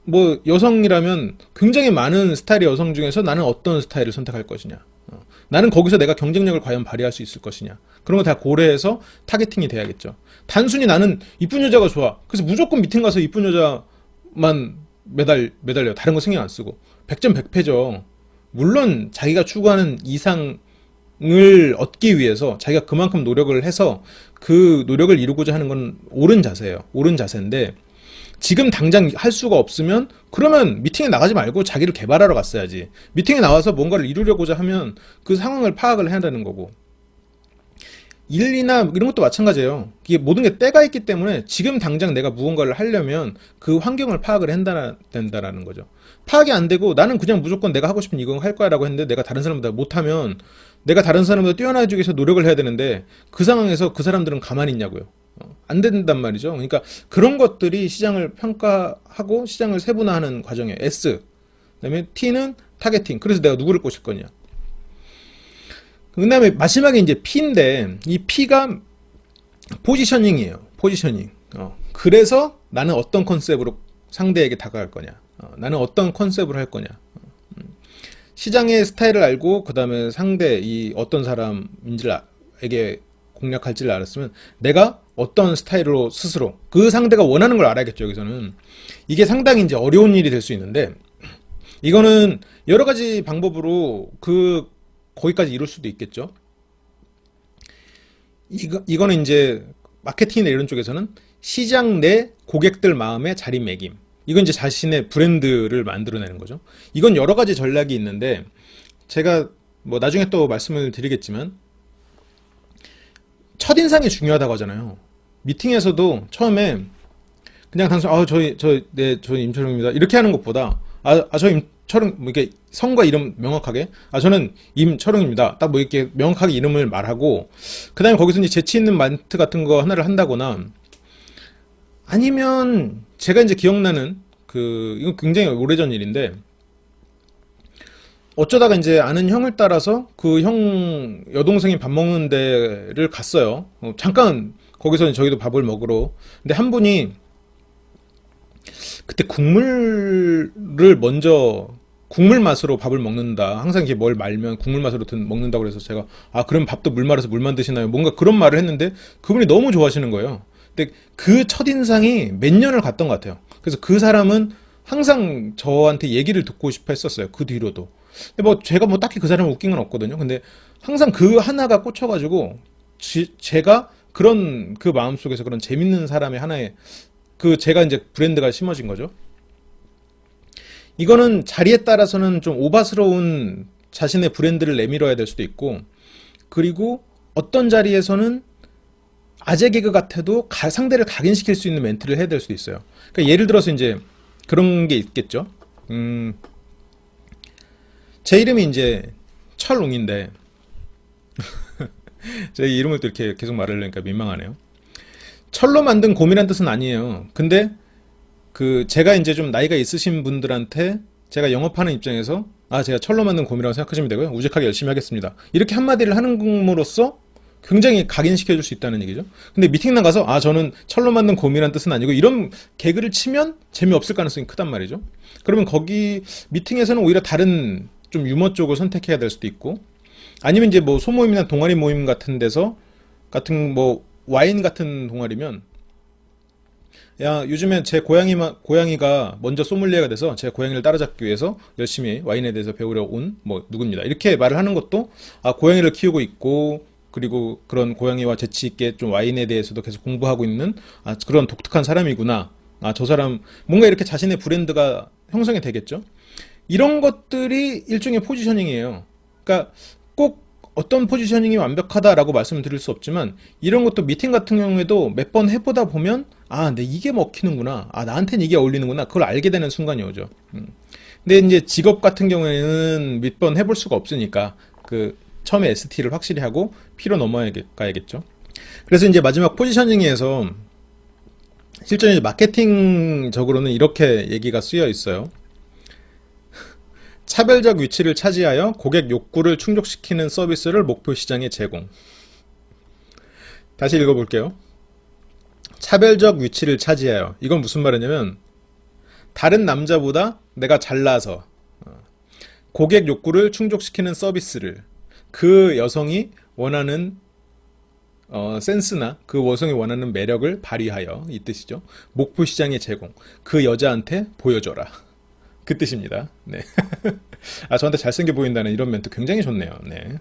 뭐 여성이라면 굉장히 많은 스타일의 여성 중에서 나는 어떤 스타일을 선택할 것이냐. 나는 거기서 내가 경쟁력을 과연 발휘할 수 있을 것이냐. 그런 거 다 고려해서 타겟팅이 돼야겠죠. 단순히 나는 이쁜 여자가 좋아. 그래서 무조건 미팅 가서 이쁜 여자만 매달려. 다른 거 신경 안 쓰고. 100점 100패죠. 물론 자기가 추구하는 이상을 얻기 위해서 자기가 그만큼 노력을 해서 그 노력을 이루고자 하는 건 옳은 자세예요. 옳은 자세인데 지금 당장 할 수가 없으면 그러면 미팅에 나가지 말고 자기를 개발하러 갔어야지. 미팅에 나와서 뭔가를 이루려고자 하면 그 상황을 파악을 해야 되는 거고 일이나 이런 것도 마찬가지예요. 이게 모든 게 때가 있기 때문에 지금 당장 내가 무언가를 하려면 그 환경을 파악을 해야 된다라는 거죠. 파악이 안 되고 나는 그냥 무조건 내가 하고 싶은 이거 할 거야 라고 했는데 내가 다른 사람보다 못하면 내가 다른 사람보다 뛰어나기 위해서 노력을 해야 되는데 그 상황에서 그 사람들은 가만히 있냐고요. 안 된단 말이죠. 그러니까 그런 것들이 시장을 평가하고 시장을 세분화하는 과정이에요. S. 그다음에 T는 타겟팅. 그래서 내가 누구를 꼬실 거냐. 그 다음에 마지막에 이제 P인데 이 P가 포지셔닝이에요. 포지셔닝. 그래서 나는 어떤 컨셉으로 상대에게 다가갈 거냐. 나는 어떤 컨셉으로 할 거냐. 시장의 스타일을 알고 그 다음에 상대 이 어떤 사람인지에게 공략할지를 알았으면 내가 어떤 스타일로 스스로 그 상대가 원하는 걸 알아야겠죠. 여기서는 이게 상당히 이제 어려운 일이 될 수 있는데 이거는 여러 가지 방법으로 거기까지 이룰 수도 있겠죠. 이거는 이제 마케팅이나 이런 쪽에서는 시장 내 고객들 마음에 자리매김. 이건 이제 자신의 브랜드를 만들어내는 거죠. 이건 여러 가지 전략이 있는데 제가 뭐 나중에 또 말씀을 드리겠지만 첫인상이 중요하다고 하잖아요. 미팅에서도 처음에 그냥 단순 네, 저 임철웅입니다. 이렇게 하는 것보다 저 임철웅 뭐 이렇게 성과 이름 명확하게 저는 임철웅입니다. 딱 뭐 이렇게 명확하게 이름을 말하고 그다음에 거기서 이제 재치 있는 멘트 같은 거 하나를 한다거나 아니면 제가 이제 기억나는 이거 굉장히 오래전 일인데 어쩌다가 이제 아는 형을 따라서 그 형 여동생이 밥 먹는 데를 갔어요. 잠깐 거기서 저희도 밥을 먹으러. 근데 한 분이 그때 국물 맛으로 밥을 먹는다. 항상 이렇게 뭘 말면 국물 맛으로 먹는다고 그래서 제가 그럼 밥도 물 말아서 물만 드시나요? 뭔가 그런 말을 했는데 그분이 너무 좋아하시는 거예요. 근데 그 첫인상이 몇 년을 갔던 것 같아요. 그래서 그 사람은 항상 저한테 얘기를 듣고 싶어 했었어요. 그 뒤로도. 근데 뭐 제가 뭐 딱히 그 사람을 웃긴 건 없거든요. 근데 항상 그 하나가 꽂혀가지고 제가 그런 그 마음속에서 그런 재밌는 사람의 하나의 제가 이제 브랜드가 심어진 거죠. 이거는 자리에 따라서는 좀 오바스러운 자신의 브랜드를 내밀어야 될 수도 있고, 그리고 어떤 자리에서는 아재 개그 같아도 상대를 각인시킬 수 있는 멘트를 해야 될 수도 있어요. 그러니까 예를 들어서 이제 그런 게 있겠죠. 제 이름이 이제 철웅인데 제 이름을 또 이렇게 계속 말을 하니까 민망하네요. 철로 만든 곰이란 뜻은 아니에요. 근데 제가 이제 좀 나이가 있으신 분들한테 제가 영업하는 입장에서 제가 철로 만든 곰이라고 생각하시면 되고요. 우직하게 열심히 하겠습니다. 이렇게 한마디를 하는 것으로써 굉장히 각인시켜 줄 수 있다는 얘기죠. 근데 미팅 나가서 저는 철로 만든 곰이란 뜻은 아니고 이런 개그를 치면 재미없을 가능성이 크단 말이죠. 그러면 거기 미팅에서는 오히려 다른 좀 유머 쪽을 선택해야 될 수도 있고, 아니면 이제 뭐 소모임이나 동아리 모임 같은 데서 뭐 와인 같은 동아리면 요즘에 제 고양이가 먼저 소믈리에가 돼서 제 고양이를 따라잡기 위해서 열심히 와인에 대해서 배우려 온 뭐 누구입니다. 이렇게 말을 하는 것도 고양이를 키우고 있고, 그리고 그런 고양이와 재치 있게 좀 와인에 대해서도 계속 공부하고 있는 그런 독특한 사람이구나. 저 사람 뭔가 이렇게 자신의 브랜드가 형성이 되겠죠. 이런 것들이 일종의 포지셔닝이에요. 그러니까 꼭 어떤 포지셔닝이 완벽하다라고 말씀을 드릴 수 없지만, 이런 것도 미팅 같은 경우에도 몇 번 해보다 보면 근데 이게 먹히는구나, 나한테는 이게 어울리는구나, 그걸 알게 되는 순간이 오죠. 근데 이제 직업 같은 경우에는 몇 번 해볼 수가 없으니까 처음에 ST를 확실히 하고 P로 넘어가야겠죠. 그래서 이제 마지막 포지셔닝에서 실제로 마케팅적으로는 이렇게 얘기가 쓰여 있어요. 차별적 위치를 차지하여 고객 욕구를 충족시키는 서비스를 목표 시장에 제공. 다시 읽어볼게요. 차별적 위치를 차지하여. 이건 무슨 말이냐면 다른 남자보다 내가 잘나서 고객 욕구를 충족시키는 서비스를 그 여성이 원하는 센스나 그 여성이 원하는 매력을 발휘하여, 이 뜻이죠. 목표 시장에 제공. 그 여자한테 보여줘라. 그 뜻입니다. 네. 저한테 잘생겨 보인다는 이런 멘트 굉장히 좋네요. 네.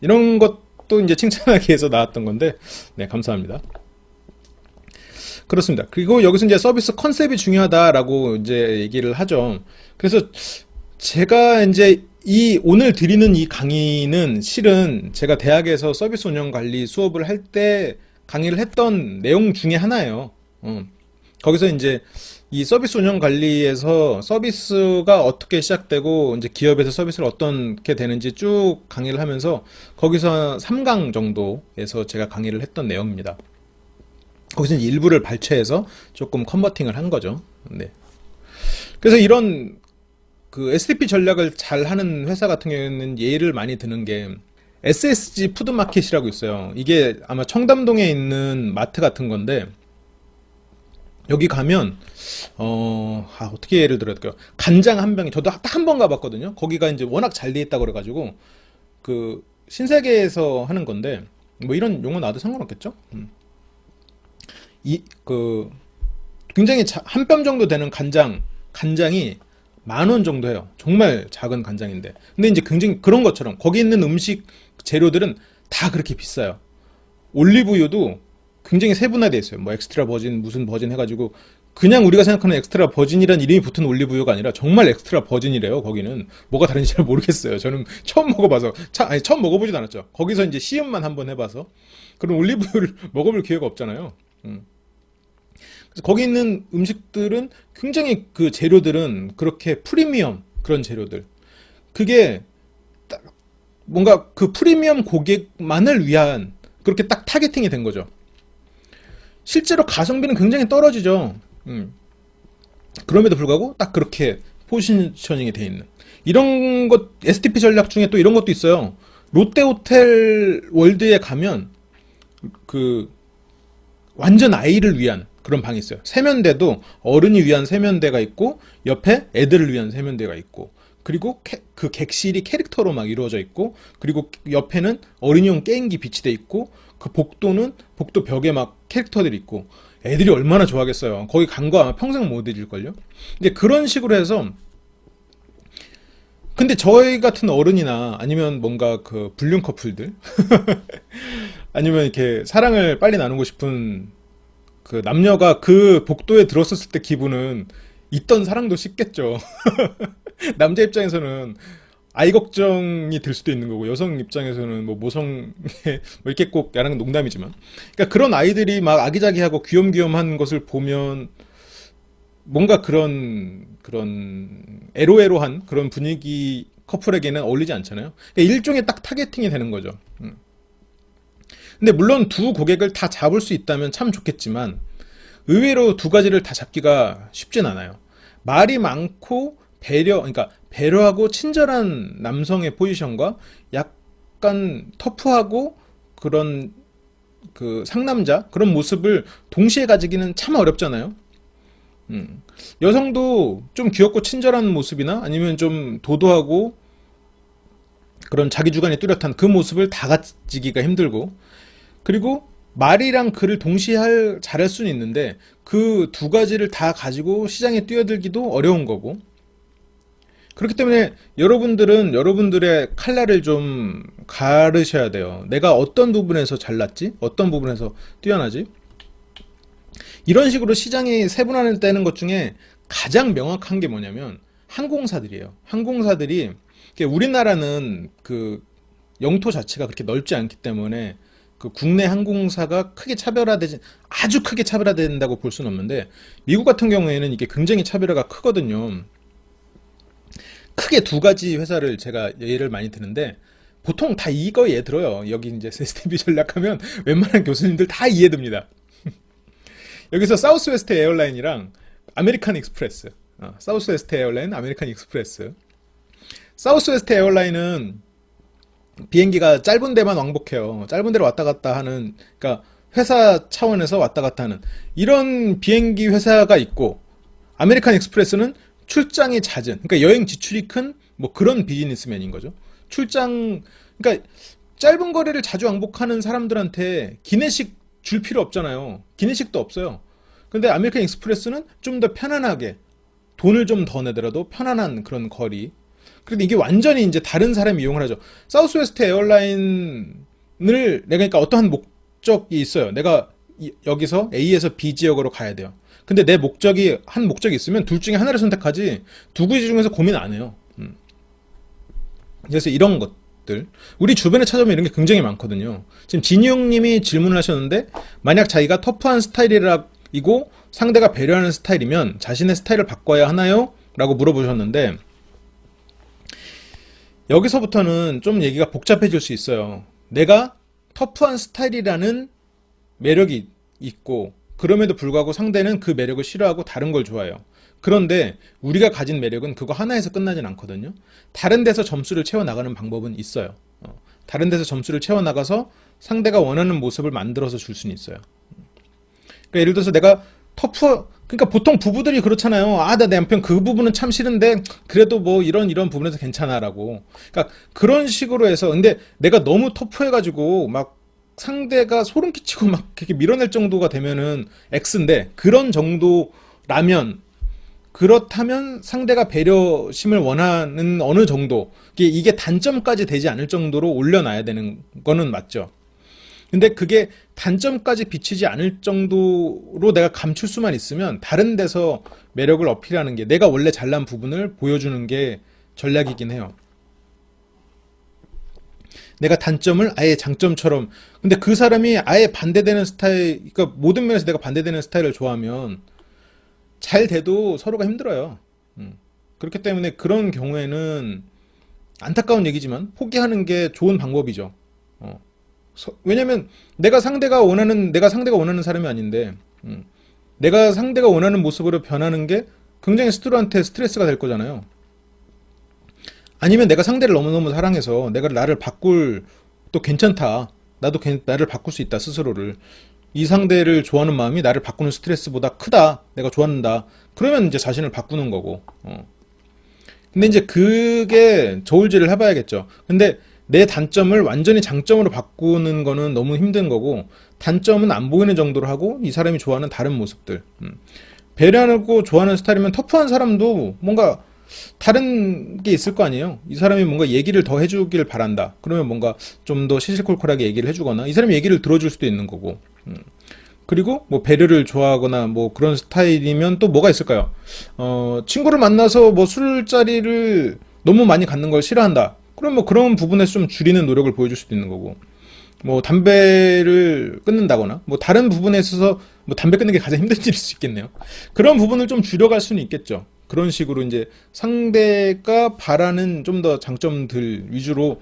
이런 것도 이제 칭찬하기 위해서 나왔던 건데, 네, 감사합니다. 그렇습니다. 그리고 여기서 이제 서비스 컨셉이 중요하다라고 이제 얘기를 하죠. 그래서 제가 이제 오늘 드리는 이 강의는 실은 제가 대학에서 서비스 운영 관리 수업을 할 때 강의를 했던 내용 중에 하나예요. 거기서 이제 이 서비스 운영 관리에서 서비스가 어떻게 시작되고 이제 기업에서 서비스를 어떻게 되는지 쭉 강의를 하면서 거기서 3강 정도에서 제가 강의를 했던 내용입니다. 거기서 일부를 발췌해서 조금 컨버팅을 한 거죠. 네. 그래서 이런 SDP 전략을 잘 하는 회사 같은 경우에는 예를 많이 드는 게 SSG 푸드마켓이라고 있어요. 이게 아마 청담동에 있는 마트 같은 건데, 여기 가면 어떻게 예를 들어야 될까요? 간장 한 병이, 저도 딱 한 번 가봤거든요. 거기가 이제 워낙 잘 돼 있다고 그래가지고 신세계에서 하는 건데, 뭐 이런 용어 나와도 상관없겠죠? 굉장히 한 뼘 정도 되는 간장이 10,000원 정도 해요. 정말 작은 간장인데. 근데 이제 굉장히 그런 것처럼 거기 있는 음식 재료들은 다 그렇게 비싸요. 올리브유도 굉장히 세분화되어 있어요. 뭐 엑스트라 버진, 무슨 버진 해가지고, 그냥 우리가 생각하는 엑스트라 버진이란 이름이 붙은 올리브유가 아니라 정말 엑스트라 버진이래요. 거기는 뭐가 다른지 잘 모르겠어요. 저는 처음 먹어봐서, 처음 먹어보지도 않았죠. 거기서 이제 시음만 한번 해봐서. 그런 올리브유를 먹어볼 기회가 없잖아요. 거기 있는 음식들은 굉장히 그 재료들은 그렇게 프리미엄 그런 재료들. 그게 딱 뭔가 그 프리미엄 고객만을 위한 그렇게 딱 타겟팅이 된 거죠. 실제로 가성비는 굉장히 떨어지죠. 그럼에도 불구하고 딱 그렇게 포지셔닝이 돼 있는. 이런 것, STP 전략 중에 또 이런 것도 있어요. 롯데호텔 월드에 가면 그 완전 아이를 위한 그런 방이 있어요. 세면대도 어른이 위한 세면대가 있고 옆에 애들을 위한 세면대가 있고 그리고 그 객실이 캐릭터로 막 이루어져 있고 그리고 옆에는 어린이용 게임기 비치돼 있고 그 복도는 복도 벽에 막 캐릭터들이 있고 애들이 얼마나 좋아하겠어요. 거기 간 거 아마 평생 못 잊을걸요. 이제 그런 식으로 해서 근데 저희 같은 어른이나 아니면 뭔가 그 불륜 커플들 아니면 이렇게 사랑을 빨리 나누고 싶은 그 남녀가 그 복도에 들었었을 때 기분은 있던 사랑도 식겠죠. 남자 입장에서는 아이 걱정이 들 수도 있는 거고 여성 입장에서는 뭐 모성에 뭐 이렇게 꼭 야라는 농담이지만 그러니까 그런 아이들이 막 아기자기하고 귀염귀염한 것을 보면 뭔가 그런 에로에로한 그런 분위기 커플에게는 어울리지 않잖아요. 그러니까 일종의 딱 타겟팅이 되는 거죠. 근데 물론 두 고객을 다 잡을 수 있다면 참 좋겠지만 의외로 두 가지를 다 잡기가 쉽진 않아요. 말이 많고 그러니까 배려하고 친절한 남성의 포지션과 약간 터프하고 그런 그 상남자 그런 모습을 동시에 가지기는 참 어렵잖아요. 여성도 좀 귀엽고 친절한 모습이나 아니면 좀 도도하고 그런 자기 주관이 뚜렷한 그 모습을 다 가지기가 힘들고 그리고 말이랑 글을 동시에 잘할 수는 있는데 그 두 가지를 다 가지고 시장에 뛰어들기도 어려운 거고 그렇기 때문에 여러분들은 여러분들의 칼날을 좀 가르셔야 돼요. 내가 어떤 부분에서 잘났지? 어떤 부분에서 뛰어나지? 이런 식으로 시장이 세분화를 떼는 것 중에 가장 명확한 게 뭐냐면 항공사들이에요. 항공사들이 우리나라는 그 영토 자체가 그렇게 넓지 않기 때문에 그 국내 항공사가 아주 크게 차별화된다고 볼 수는 없는데 미국 같은 경우에는 이게 굉장히 차별화가 크거든요. 크게 두 가지 회사를 제가 예를 많이 드는데 보통 다 이거 이해 들어요. 여기 이제 STP 전략하면 웬만한 교수님들 다 이해됩니다. 여기서 사우스웨스트 에어라인이랑 아메리칸 익스프레스. 사우스웨스트 에어라인, 아메리칸 익스프레스. 사우스웨스트 에어라인은 비행기가 짧은 데만 왕복해요. 짧은 데로 왔다 갔다 하는, 그러니까 회사 차원에서 왔다 갔다 하는 이런 비행기 회사가 있고 아메리칸 익스프레스는 출장이 잦은, 그러니까 여행 지출이 큰 뭐 그런 비즈니스맨인 거죠. 그러니까 짧은 거리를 자주 왕복하는 사람들한테 기내식 줄 필요 없잖아요. 기내식도 없어요. 근데 아메리칸 익스프레스는 좀 더 편안하게 돈을 좀 더 내더라도 편안한 그런 거리. 그런데 이게 완전히 이제 다른 사람이 이용을 하죠. 사우스웨스트 에어라인을 내가 그러니까 어떠한 목적이 있어요. 내가 여기서 A에서 B 지역으로 가야 돼요. 근데 내 한 목적이 있으면 둘 중에 하나를 선택하지 두 가지 중에서 고민 안 해요. 그래서 이런 것들 우리 주변에 찾아보면 이런 게 굉장히 많거든요. 지금 진희용님이 질문을 하셨는데 만약 자기가 터프한 스타일이고 상대가 배려하는 스타일이면 자신의 스타일을 바꿔야 하나요? 라고 물어보셨는데 여기서부터는 좀 얘기가 복잡해질 수 있어요. 내가 터프한 스타일이라는 매력이 있고 그럼에도 불구하고 상대는 그 매력을 싫어하고 다른 걸 좋아해요. 그런데 우리가 가진 매력은 그거 하나에서 끝나진 않거든요. 다른 데서 점수를 채워나가는 방법은 있어요. 다른 데서 점수를 채워나가서 상대가 원하는 모습을 만들어서 줄 수는 있어요. 그러니까 예를 들어서 내가 그러니까 보통 부부들이 그렇잖아요. 나 내 남편 그 부분은 참 싫은데 그래도 뭐 이런 부분에서 괜찮아라고. 그러니까 그런 식으로 해서 근데 내가 너무 터프해가지고 막 상대가 소름 끼치고 막 그렇게 밀어낼 정도가 되면은 X인데 그렇다면 상대가 배려심을 원하는 어느 정도 이게 단점까지 되지 않을 정도로 올려놔야 되는 거는 맞죠. 근데 그게 단점까지 비치지 않을 정도로 내가 감출 수만 있으면 다른 데서 매력을 어필하는 게 내가 원래 잘난 부분을 보여주는 게 전략이긴 해요. 내가 단점을 아예 장점처럼. 근데 그 사람이 아예 반대되는 스타일, 그러니까 모든 면에서 내가 반대되는 스타일을 좋아하면 잘 돼도 서로가 힘들어요. 그렇기 때문에 그런 경우에는 안타까운 얘기지만 포기하는 게 좋은 방법이죠. 어. 왜냐면 내가 상대가 원하는 사람이 아닌데, 내가 상대가 원하는 모습으로 변하는 게 굉장히 스스로한테 스트레스가 될 거잖아요. 아니면 내가 상대를 너무너무 사랑해서 내가 나를 바꿀 또 괜찮다. 나를 바꿀 수 있다, 스스로를. 이 상대를 좋아하는 마음이 나를 바꾸는 스트레스보다 크다. 내가 좋아한다. 그러면 이제 자신을 바꾸는 거고. 근데 이제 그게 저울질을 해봐야겠죠. 근데 내 단점을 완전히 장점으로 바꾸는 거는 너무 힘든 거고, 단점은 안 보이는 정도로 하고, 이 사람이 좋아하는 다른 모습들. 배려하고 좋아하는 스타일이면 터프한 사람도 뭔가 다른 게 있을 거 아니에요. 이 사람이 뭔가 얘기를 더 해주길 바란다. 그러면 뭔가 좀 더 시시콜콜하게 얘기를 해주거나, 이 사람이 얘기를 들어줄 수도 있는 거고. 그리고 뭐 배려를 좋아하거나 뭐 그런 스타일이면 또 뭐가 있을까요? 친구를 만나서 뭐 술자리를 너무 많이 갖는 걸 싫어한다. 그럼 뭐 그런 부분에서 좀 줄이는 노력을 보여줄 수도 있는 거고. 뭐 담배를 끊는다거나 뭐 다른 부분에 있어서 뭐 담배 끊는 게 가장 힘든 일일 수 있겠네요. 그런 부분을 좀 줄여갈 수는 있겠죠. 그런 식으로 이제 상대가 바라는 좀 더 장점들 위주로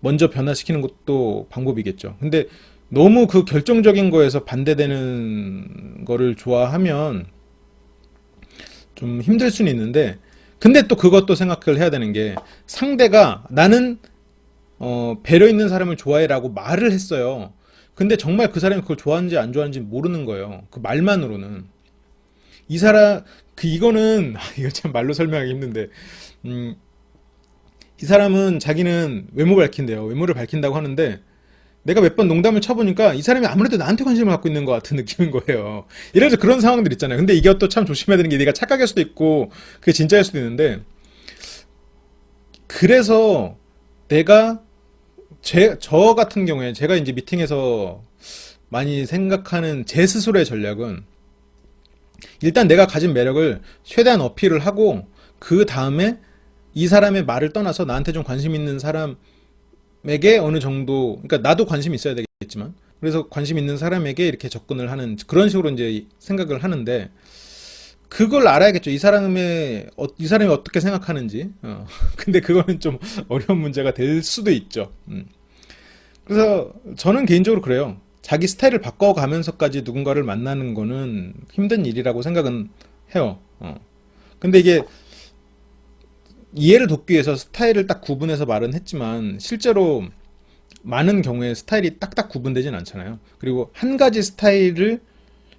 먼저 변화시키는 것도 방법이겠죠. 근데 너무 그 결정적인 거에서 반대되는 거를 좋아하면 좀 힘들 수는 있는데, 근데 또 그것도 생각을 해야 되는 게, 상대가 나는 배려 있는 사람을 좋아해라고 말을 했어요. 근데 정말 그 사람이 그걸 좋아하는지 안 좋아하는지 모르는 거예요. 그 말만으로는. 이 사람, 이거는, 이거 참 말로 설명하기 힘든데, 이 사람은 자기는 외모 밝힌대요. 외모를 밝힌다고 하는데, 내가 몇 번 농담을 쳐보니까 이 사람이 아무래도 나한테 관심을 갖고 있는 것 같은 느낌인 거예요. 예를 들어 그런 상황들 있잖아요. 근데 이게 또 참 조심해야 되는 게, 내가 착각일 수도 있고, 그게 진짜일 수도 있는데, 그래서 내가, 저 같은 경우에 제가 이제 미팅에서 많이 생각하는 제 스스로의 전략은, 일단 내가 가진 매력을 최대한 어필을 하고, 그 다음에 이 사람의 말을 떠나서 나한테 좀 관심 있는 사람에게 어느 정도, 그러니까 나도 관심이 있어야 되겠지만, 그래서 관심 있는 사람에게 이렇게 접근을 하는 그런 식으로 이제 생각을 하는데, 그걸 알아야겠죠. 이 사람이 어떻게 생각하는지. 근데 그거는 좀 어려운 문제가 될 수도 있죠. 그래서 저는 개인적으로 그래요. 자기 스타일을 바꿔가면서까지 누군가를 만나는 거는 힘든 일이라고 생각은 해요. 근데 이게 이해를 돕기 위해서 스타일을 딱 구분해서 말은 했지만, 실제로 많은 경우에 스타일이 딱딱 구분되진 않잖아요. 그리고 한 가지 스타일을,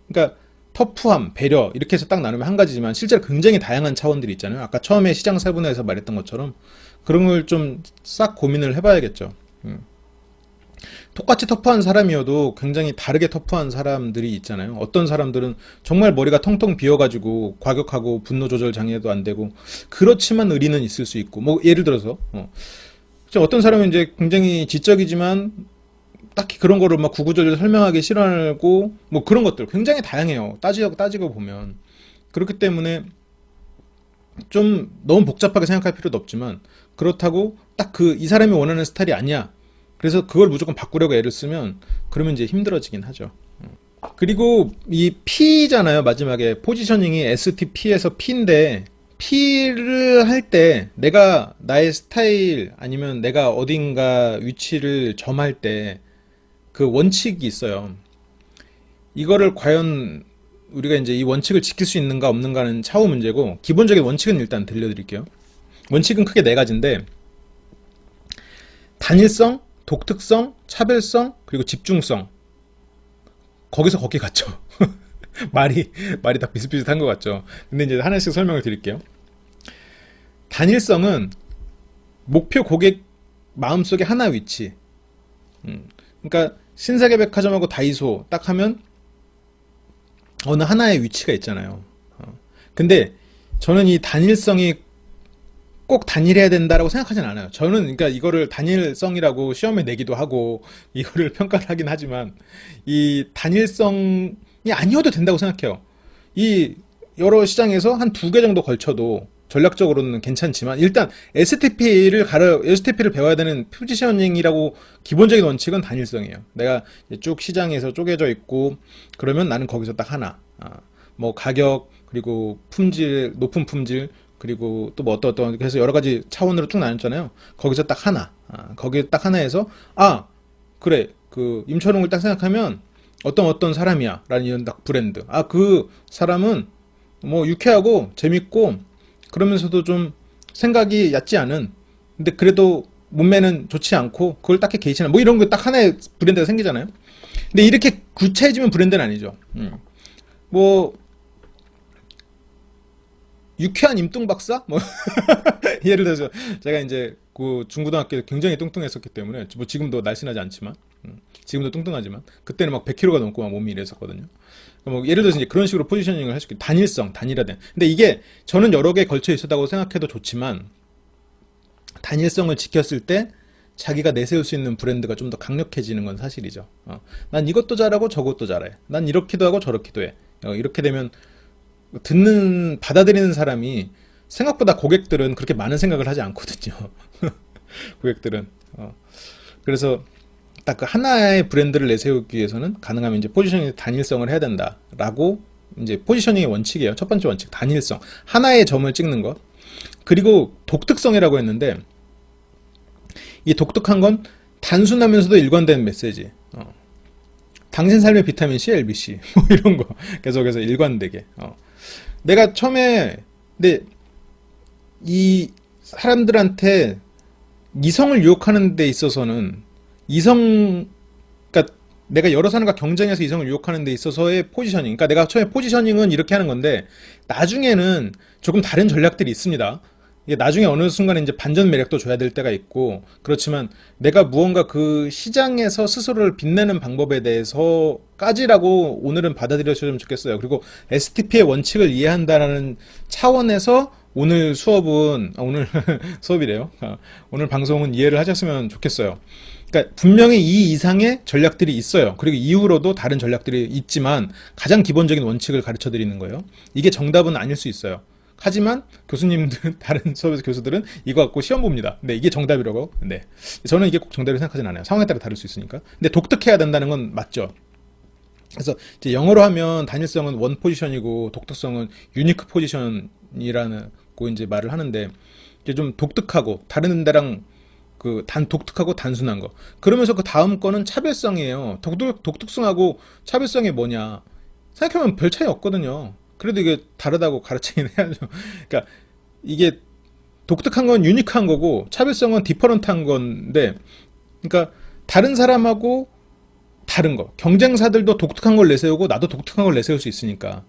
그러니까 터프함, 배려 이렇게 해서 딱 나누면 한 가지지만, 실제로 굉장히 다양한 차원들이 있잖아요. 아까 처음에 시장 세분화에서 말했던 것처럼 그런 걸 좀 싹 고민을 해봐야겠죠. 똑같이 터프한 사람이어도 굉장히 다르게 터프한 사람들이 있잖아요. 어떤 사람들은 정말 머리가 텅텅 비어가지고 과격하고 분노 조절 장애도 안 되고, 그렇지만 의리는 있을 수 있고, 뭐 예를 들어서 어떤 사람은 이제 굉장히 지적이지만 딱히 그런 거를 막 구구절절 설명하기 싫어하고, 뭐 그런 것들 굉장히 다양해요. 따지고 보면. 그렇기 때문에 좀 너무 복잡하게 생각할 필요도 없지만, 그렇다고 딱 이 사람이 원하는 스타일이 아니야, 그래서 그걸 무조건 바꾸려고 애를 쓰면, 그러면 이제 힘들어지긴 하죠. 그리고 이 P잖아요. 마지막에 포지셔닝이 STP에서 P인데, P를 할 때 내가 나의 스타일 아니면 내가 어딘가 위치를 점할 때 그 원칙이 있어요. 이거를 과연 우리가 이제 이 원칙을 지킬 수 있는가 없는가는 차후 문제고, 기본적인 원칙은 일단 들려드릴게요. 원칙은 크게 네 가지인데, 단일성, 독특성, 차별성, 그리고 집중성. 거기서 거기 같죠. 말이 다 비슷비슷한 것 같죠. 근데 이제 하나씩 설명을 드릴게요. 단일성은 목표 고객 마음속에 하나 위치. 그러니까 신세계백화점하고 다이소 딱 하면 어느 하나의 위치가 있잖아요. 근데 저는 이 단일성이 꼭 단일해야 된다라고 생각하진 않아요. 저는 그러니까 이거를 단일성이라고 시험에 내기도 하고 이거를 평가를 하긴 하지만, 이 단일성이 아니어도 된다고 생각해요. 이 여러 시장에서 한 두 개 정도 걸쳐도 전략적으로는 괜찮지만 일단 STP를 배워야 되는 포지셔닝이라고 기본적인 원칙은 단일성이에요. 내가 쭉 시장에서 쪼개져 있고 그러면 나는 거기서 딱 하나. 뭐 가격 그리고 품질 높은 품질 그리고 또 뭐 어떤 그래서 여러 가지 차원으로 쭉 나눴잖아요. 거기서 딱 하나. 거기 딱 하나에서 그래 그 임철웅을 딱 생각하면 어떤 사람이야 라는 이런 딱 브랜드. 그 사람은 뭐 유쾌하고 재밌고 그러면서도 좀 생각이 얕지 않은 근데 그래도 몸매는 좋지 않고 그걸 딱히 개의치는 뭐 이런 거 딱 하나의 브랜드가 생기잖아요. 근데 이렇게 구체해지면 브랜드는 아니죠. 뭐 유쾌한 임뚱 박사? 뭐 예를 들어서 제가 이제 그 중고등학교 때 굉장히 뚱뚱했었기 때문에 뭐 지금도 날씬하지 않지만 지금도 뚱뚱하지만 그때는 막 100kg가 넘고 막 몸이 이랬었거든요. 뭐 예를 들어서 이제 그런 식으로 포지셔닝을 할 수 있고 단일성, 단일화된. 근데 이게 저는 여러 개 걸쳐 있었다고 생각해도 좋지만 단일성을 지켰을 때 자기가 내세울 수 있는 브랜드가 좀 더 강력해지는 건 사실이죠. 난 이것도 잘하고 저것도 잘해. 난 이렇기도 하고 저렇기도 해. 이렇게 되면 받아들이는 사람이 생각보다 고객들은 그렇게 많은 생각을 하지 않거든요. 고객들은. 그래서 딱 그 하나의 브랜드를 내세우기 위해서는 가능하면 이제 포지셔닝 단일성을 해야 된다라고 이제 포지셔닝의 원칙이에요. 첫 번째 원칙 단일성. 하나의 점을 찍는 것. 그리고 독특성이라고 했는데 이 독특한 건 단순하면서도 일관된 메시지. 당신 삶의 비타민 C, LBC 뭐 이런 거 계속해서 일관되게. 내가 처음에 근데 이 사람들한테 이성을 유혹하는 데 있어서는 그러니까 내가 여러 사람과 경쟁해서 이성을 유혹하는 데 있어서의 포지셔닝. 그러니까 내가 처음에 포지셔닝은 이렇게 하는 건데 나중에는 조금 다른 전략들이 있습니다. 이게 나중에 어느 순간에 이제 반전 매력도 줘야 될 때가 있고 그렇지만 내가 무언가 그 시장에서 스스로를 빛내는 방법에 대해서까지라고 오늘은 받아들여주시면 좋겠어요. 그리고 STP의 원칙을 이해한다는 차원에서 오늘 수업은 오늘 수업이래요. 오늘 방송은 이해를 하셨으면 좋겠어요. 그러니까 분명히 이 이상의 전략들이 있어요. 그리고 이후로도 다른 전략들이 있지만 가장 기본적인 원칙을 가르쳐 드리는 거예요. 이게 정답은 아닐 수 있어요. 하지만 교수님들 다른 수업에서 교수들은 이거 갖고 시험 봅니다. 네, 이게 정답이라고. 네, 저는 이게 꼭 정답이라고 생각하진 않아요. 상황에 따라 다를 수 있으니까. 근데 독특해야 된다는 건 맞죠. 그래서 이제 영어로 하면 단일성은 원 포지션이고 독특성은 유니크 포지션이라는 고 이제 말을 하는데 이제 좀 독특하고 다른 데랑 독특하고 단순한 거. 그러면서 그 다음 거는 차별성이에요. 독특성하고 차별성이 뭐냐? 생각해보면 별 차이 없거든요. 그래도 이게 다르다고 가르치긴 해야죠. 그러니까 이게 독특한 건 유니크한 거고 차별성은 디퍼런트한 건데, 그러니까 다른 사람하고 다른 거. 경쟁사들도 독특한 걸 내세우고 나도 독특한 걸 내세울 수 있으니까.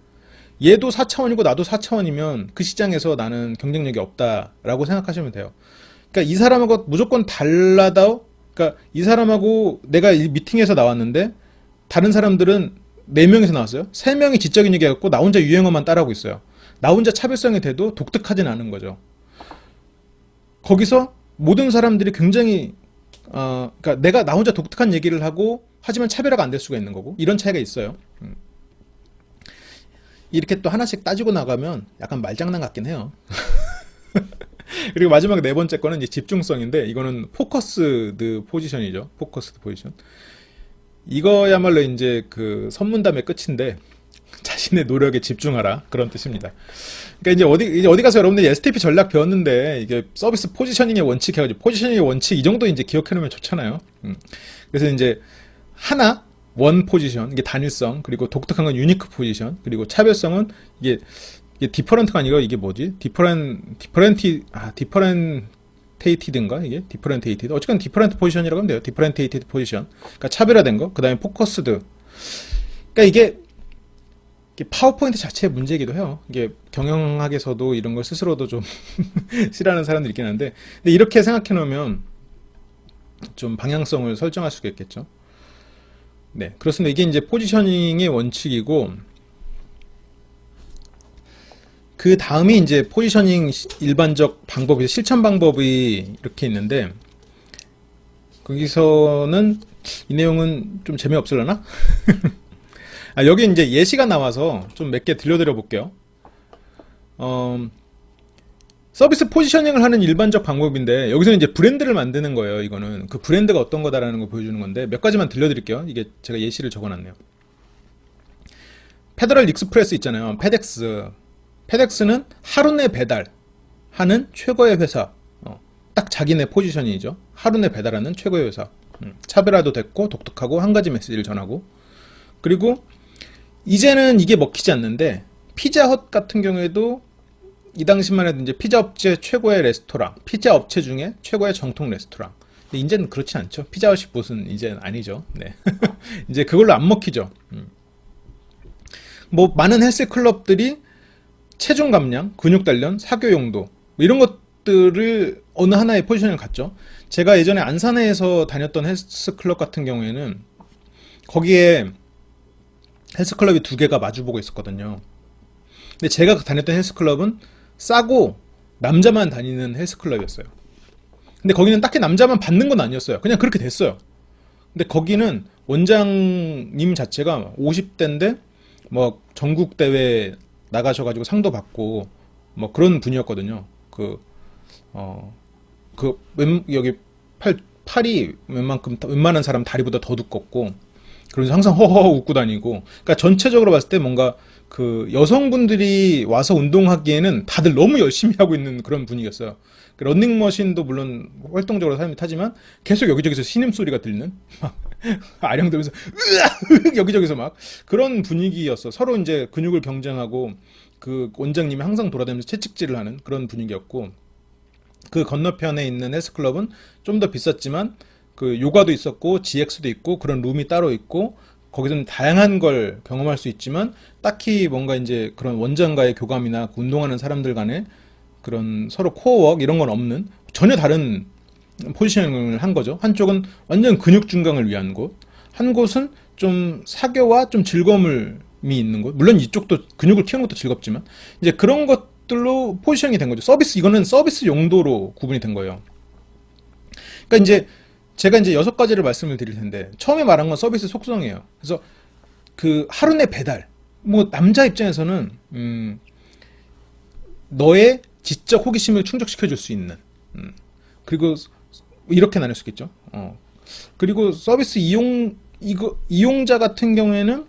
얘도 4차원이고 나도 4차원이면 그 시장에서 나는 경쟁력이 없다라고 생각하시면 돼요. 그러니까 이 사람하고 무조건 달라도, 그러니까 이 사람하고 내가 이 미팅에서 나왔는데 다른 사람들은 4명이서 나왔어요. 3명이 지적인 얘기했고 나 혼자 유행어만 따라하고 있어요. 나 혼자 차별성이 돼도 독특하진 않은 거죠. 거기서 모든 사람들이 굉장히 그러니까 내가 나 혼자 독특한 얘기를 하고 하지만 차별화가 안 될 수가 있는 거고 이런 차이가 있어요. 이렇게 또 하나씩 따지고 나가면 약간 말장난 같긴 해요. 그리고 마지막 네 번째 거는 이제 집중성인데 이거는 포커스드 포지션이죠. 포커스드 포지션. 이거야말로 이제 그 선문담의 끝인데 자신의 노력에 집중하라 그런 뜻입니다. 그러니까 이제 어디 가서 여러분들 STP 전략 배웠는데 이게 서비스 포지셔닝의 원칙 해가지고 포지셔닝의 원칙 이 정도 이제 기억해놓으면 좋잖아요. 그래서 이제 하나 원 포지션 이게 단일성 그리고 독특한 건 유니크 포지션 그리고 차별성은 이게 디퍼런트가 아니라 이게 뭐지? 디퍼렌테이티드인가 이게? 디퍼렌테이티드 어쨌든 디퍼렌트 포지션이라고 하면 돼요. 디퍼렌테이티드 포지션 그러니까 차별화된 거 그 다음에 포커스드 그러니까 이게 파워포인트 자체의 문제이기도 해요. 이게 경영학에서도 이런 걸 스스로도 좀 싫어하는 사람들이 있긴 한데 근데 이렇게 생각해 놓으면 좀 방향성을 설정할 수가 있겠죠. 네, 그렇습니다. 이게 이제 포지셔닝의 원칙이고 그 다음이 이제 포지셔닝 일반적 방법이 실천 방법이 이렇게 있는데 거기서는 이 내용은 좀 재미없으려나? 여기 이제 예시가 나와서 좀 몇 개 들려드려 볼게요. 서비스 포지셔닝을 하는 일반적 방법인데 여기서 이제 브랜드를 만드는 거예요. 이거는 그 브랜드가 어떤 거다라는 걸 보여주는 건데 몇 가지만 들려드릴게요. 이게 제가 예시를 적어놨네요. 페더럴 익스프레스 있잖아요. 페덱스. 페덱스는 하루 내 배달하는 최고의 회사. 딱 자기네 포지셔닝이죠. 하루 내 배달하는 최고의 회사. 차별화도 됐고 독특하고 한 가지 메시지를 전하고. 그리고 이제는 이게 먹히지 않는데 피자헛 같은 경우에도 이 당시만 해도 이제 피자 업체 최고의 레스토랑, 피자 업체 중에 최고의 정통 레스토랑. 근데 이제는 그렇지 않죠. 피자헛이 무슨 이제는 아니죠. 네. 이제 그걸로 안 먹히죠. 뭐 많은 헬스클럽들이 체중 감량, 근육 단련, 사교 용도 뭐 이런 것들을 어느 하나의 포지션을 갖죠. 제가 예전에 안산에서 다녔던 헬스클럽 같은 경우에는 거기에 헬스클럽이 두 개가 마주보고 있었거든요. 근데 제가 다녔던 헬스클럽은 싸고 남자만 다니는 헬스클럽이었어요. 근데 거기는 딱히 남자만 받는 건 아니었어요. 그냥 그렇게 됐어요. 근데 거기는 원장님 자체가 50대인데 뭐 전국 대회 나가셔가지고 상도 받고 뭐 그런 분이었거든요. 여기 팔이 웬만한 사람 다리보다 더 두껍고, 그래서 항상 허허 웃고 다니고, 그러니까 전체적으로 봤을 때 뭔가 그 여성분들이 와서 운동하기에는 다들 너무 열심히 하고 있는 그런 분위기였어요. 런닝머신도 물론 활동적으로 사람이 타지만 계속 여기저기서 신음소리가 들리는 막 아령들면서 으악 여기저기서 막 그런 분위기였어. 서로 이제 근육을 경쟁하고 그 원장님이 항상 돌아다니면서 채찍질을 하는 그런 분위기였고, 그 건너편에 있는 헬스클럽은 좀 더 비쌌지만 그 요가도 있었고 GX도 있고 그런 룸이 따로 있고 거기서는 다양한 걸 경험할 수 있지만 딱히 뭔가 이제 그런 원장과의 교감이나 운동하는 사람들 간의 그런 서로 코어웍 이런 건 없는 전혀 다른 포지셔닝을 한 거죠. 한쪽은 완전 근육 증강을 위한 곳, 한 곳은 좀 사교와 좀 즐거움이 있는 곳. 물론 이쪽도 근육을 키우는 것도 즐겁지만 이제 그런 것들로 포지셔닝이 된 거죠. 이거는 서비스 용도로 구분이 된 거예요. 그러니까 이제 제가 이제 6가지를 말씀을 드릴 텐데 처음에 말한 건 서비스 속성이에요. 그래서 그 하루 내 배달, 뭐 남자 입장에서는 너의 지적 호기심을 충족시켜 줄 수 있는, 그리고 이렇게 나눌 수 있겠죠. 그리고 서비스 이용자 같은 경우에는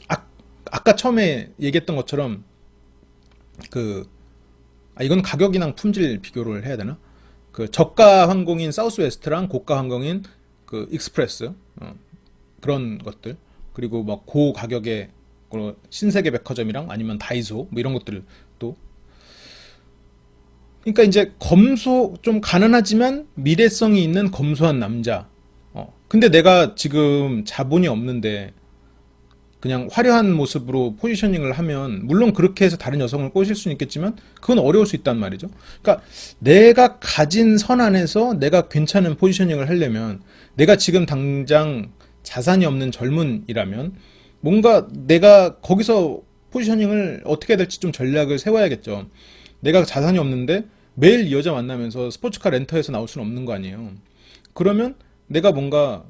아까 처음에 얘기했던 것처럼 이건 가격이랑 품질 비교를 해야 되나? 그 저가 항공인 사우스웨스트랑 고가 항공인 그 익스프레스, 그런 것들, 그리고 뭐 고가격의 신세계 백화점이랑 아니면 다이소 뭐 이런 것들도, 그러니까 이제 좀 가난하지만 미래성이 있는 검소한 남자. 근데 내가 지금 자본이 없는데 그냥 화려한 모습으로 포지셔닝을 하면 물론 그렇게 해서 다른 여성을 꼬실 수는 있겠지만 그건 어려울 수 있단 말이죠. 그러니까 내가 가진 선 안에서 내가 괜찮은 포지셔닝을 하려면, 내가 지금 당장 자산이 없는 젊은이라면 뭔가 내가 거기서 포지셔닝을 어떻게 해야 될지 좀 전략을 세워야겠죠. 내가 자산이 없는데 매일 이 여자 만나면서 스포츠카 렌터에서 나올 수는 없는 거 아니에요. 그러면 내가 뭔가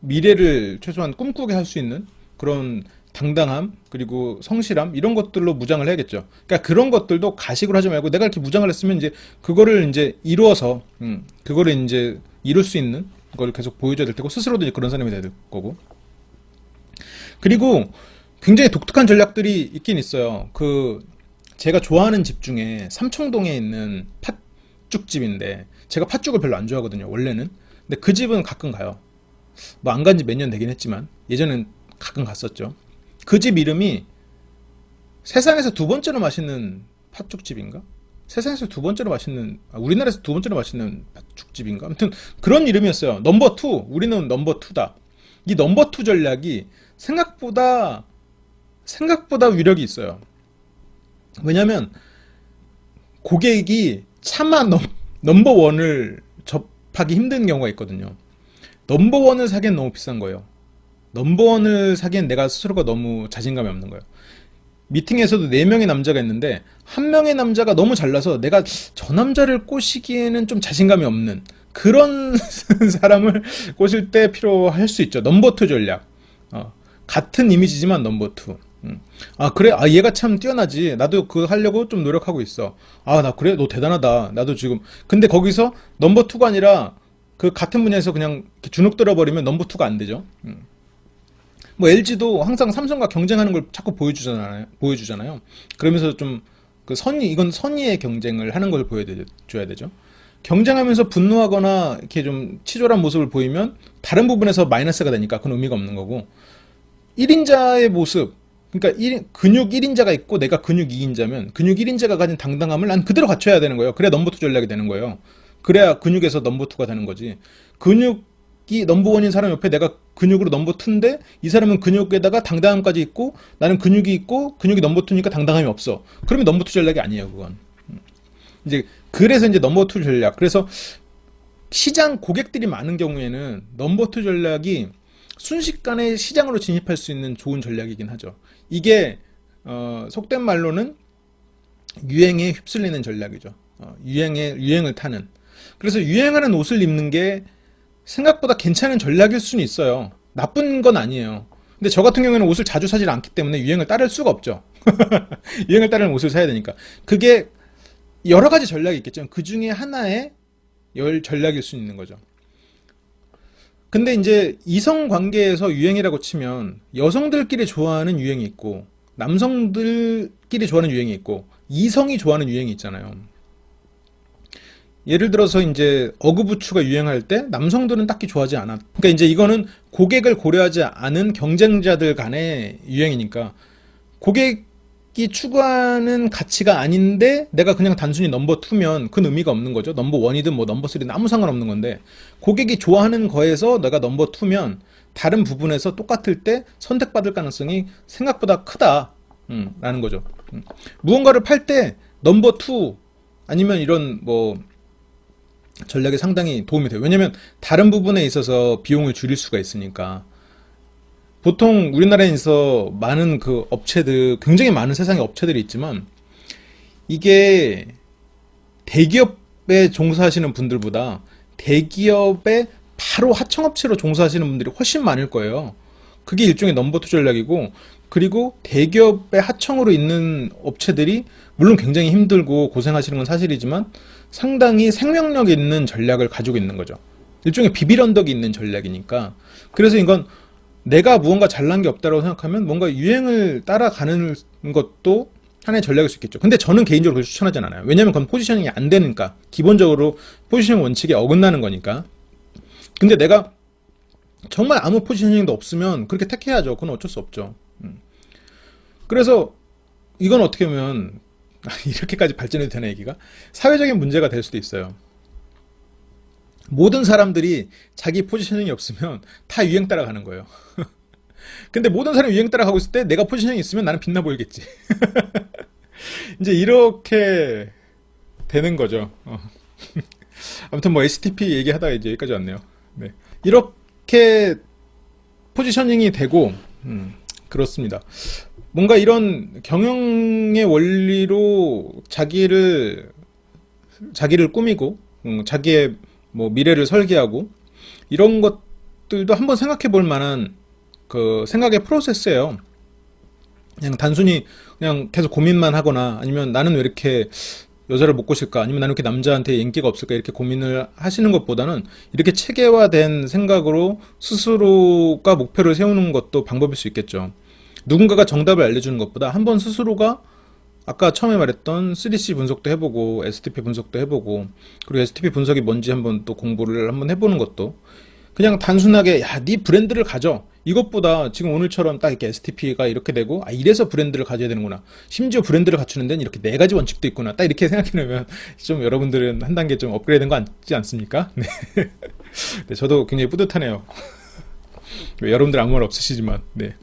미래를 최소한 꿈꾸게 할 수 있는 그런 당당함, 그리고 성실함, 이런 것들로 무장을 해야겠죠. 그러니까 그런 것들도 가식으로 하지 말고 내가 이렇게 무장을 했으면 이제 그거를 이제 이루어서 그거를 이제 이룰 수 있는 걸 계속 보여줘야 될 테고, 스스로도 이제 그런 사람이 돼야 될 거고. 그리고 굉장히 독특한 전략들이 있긴 있어요. 제가 좋아하는 집 중에 삼청동에 있는 팥죽집인데, 제가 팥죽을 별로 안 좋아하거든요, 원래는. 근데 그 집은 가끔 가요. 뭐 안 간지 몇 년 되긴 했지만 예전엔 가끔 갔었죠. 그 집 이름이 세상에서 두 번째로 맛있는 팥죽집인가? 세상에서 두 번째로 맛있는, 우리나라에서 두 번째로 맛있는 팥죽집인가? 아무튼 그런 이름이었어요. 넘버 2. 우리는 넘버 2다. 이 넘버 2 전략이 생각보다 위력이 있어요. 왜냐면 고객이 차마 넘버 1을 접하기 힘든 경우가 있거든요. 넘버 1을 사기엔 너무 비싼 거예요. 넘버 1을 사기엔 내가 스스로가 너무 자신감이 없는 거예요. 미팅에서도 4명의 남자가 있는데 1명의 남자가 너무 잘나서 내가 저 남자를 꼬시기에는 좀 자신감이 없는 그런 사람을 꼬실 때 필요할 수 있죠. 넘버 2 전략. 같은 이미지지만 넘버 2. 아, 그래? 아, 얘가 참 뛰어나지. 나도 그거 하려고 좀 노력하고 있어. 아, 나 그래? 너 대단하다. 나도 지금. 근데 거기서 넘버 투가 아니라 그 같은 분야에서 그냥 이렇게 주눅 들어버리면 넘버 투가 안 되죠. 뭐 LG도 항상 삼성과 경쟁하는 걸 자꾸 보여주잖아요. 그러면서 좀 그 이건 선의의 경쟁을 하는 걸 보여줘야 되죠. 경쟁하면서 분노하거나 이렇게 좀 치졸한 모습을 보이면 다른 부분에서 마이너스가 되니까 그건 의미가 없는 거고, 1인자의 모습, 그러니까 근육 1인자가 있고 내가 근육 2인자면 근육 1인자가 가진 당당함을 난 그대로 갖춰야 되는 거예요. 그래야 넘버 투 전략이 되는 거예요. 그래야 근육에서 넘버 투가 되는 거지. 근육이 넘버 원인 사람 옆에 내가 근육으로 넘버 투인데 이 사람은 근육에다가 당당함까지 있고 나는 근육이 있고 근육이 넘버 투니까 당당함이 없어. 그러면 넘버 투 전략이 아니에요, 그건. 이제 그래서 이제 넘버 투 전략. 그래서 시장 고객들이 많은 경우에는 넘버 투 전략이 순식간에 시장으로 진입할 수 있는 좋은 전략이긴 하죠. 이게 속된 말로는 유행에 휩쓸리는 전략이죠. 유행을 타는. 그래서 유행하는 옷을 입는 게 생각보다 괜찮은 전략일 수는 있어요. 나쁜 건 아니에요. 근데 저 같은 경우에는 옷을 자주 사지 않기 때문에 유행을 따를 수가 없죠. 유행을 따르는 옷을 사야 되니까. 그게 여러 가지 전략이 있겠죠. 그 중에 하나의 전략일 수 있는 거죠. 근데 이제 이성 관계에서 유행이라고 치면 여성들끼리 좋아하는 유행이 있고 남성들끼리 좋아하는 유행이 있고 이성이 좋아하는 유행이 있잖아요. 예를 들어서 이제 어그부츠가 유행할 때 남성들은 딱히 좋아하지 않아. 그러니까 이제 이거는 고객을 고려하지 않은 경쟁자들 간의 유행이니까 고객이 추구하는 가치가 아닌데 내가 그냥 단순히 넘버 투면 그건 의미가 없는 거죠. 넘버 원이든 뭐 넘버 쓰리든 아무 상관없는 건데 고객이 좋아하는 거에서 내가 넘버 투면 다른 부분에서 똑같을 때 선택받을 가능성이 생각보다 크다. 라는 거죠. 무언가를 팔 때 넘버 투 아니면 이런 뭐 전략이 상당히 도움이 돼요. 왜냐면 다른 부분에 있어서 비용을 줄일 수가 있으니까. 보통 우리나라에 있어 많은 그 업체들, 굉장히 많은 세상에 업체들이 있지만 이게 대기업에 종사하시는 분들보다 대기업의 바로 하청업체로 종사하시는 분들이 훨씬 많을 거예요. 그게 일종의 넘버 투 전략이고, 그리고 대기업의 하청으로 있는 업체들이 물론 굉장히 힘들고 고생하시는 건 사실이지만 상당히 생명력 있는 전략을 가지고 있는 거죠. 일종의 비빌 언덕이 있는 전략이니까. 그래서 이건 내가 무언가 잘난 게 없다고 생각하면 뭔가 유행을 따라가는 것도 하나의 전략일 수 있겠죠. 근데 저는 개인적으로 그걸 추천하진 않아요. 왜냐면 그건 포지셔닝이 안 되니까. 기본적으로 포지셔닝 원칙에 어긋나는 거니까. 근데 내가 정말 아무 포지셔닝도 없으면 그렇게 택해야죠. 그건 어쩔 수 없죠. 그래서 이건 어떻게 보면 이렇게까지 발전해도 되나 얘기가? 사회적인 문제가 될 수도 있어요. 모든 사람들이 자기 포지셔닝이 없으면 다 유행 따라가는 거예요. 근데 모든 사람이 유행 따라가고 있을 때 내가 포지셔닝이 있으면 나는 빛나 보이겠지. 이제 이렇게 되는 거죠. 아무튼 뭐 STP 얘기하다가 이제 여기까지 왔네요. 네. 이렇게 포지셔닝이 되고 그렇습니다. 뭔가 이런 경영의 원리로 자기를 꾸미고 자기의 뭐 미래를 설계하고 이런 것들도 한번 생각해 볼 만한 그 생각의 프로세스예요. 그냥 단순히 그냥 계속 고민만 하거나 아니면 나는 왜 이렇게 여자를 못 꼬실까 아니면 나는 왜 이렇게 남자한테 인기가 없을까 이렇게 고민을 하시는 것보다는 이렇게 체계화된 생각으로 스스로가 목표를 세우는 것도 방법일 수 있겠죠. 누군가가 정답을 알려주는 것보다 한번 스스로가 아까 처음에 말했던 3C 분석도 해보고 STP 분석도 해보고 그리고 STP 분석이 뭔지 한번 또 공부를 한번 해보는 것도 그냥 단순하게 야, 네 브랜드를 가져 이것보다 지금 오늘처럼 딱 이렇게 STP가 이렇게 되고 아 이래서 브랜드를 가져야 되는구나 심지어 브랜드를 갖추는 데는 이렇게 4가지 원칙도 있구나 딱 이렇게 생각해놓으면 좀 여러분들은 한 단계 좀 업그레이드 된 거 같지 않습니까? 네. 네, 저도 굉장히 뿌듯하네요. 여러분들 아무 말 없으시지만 네.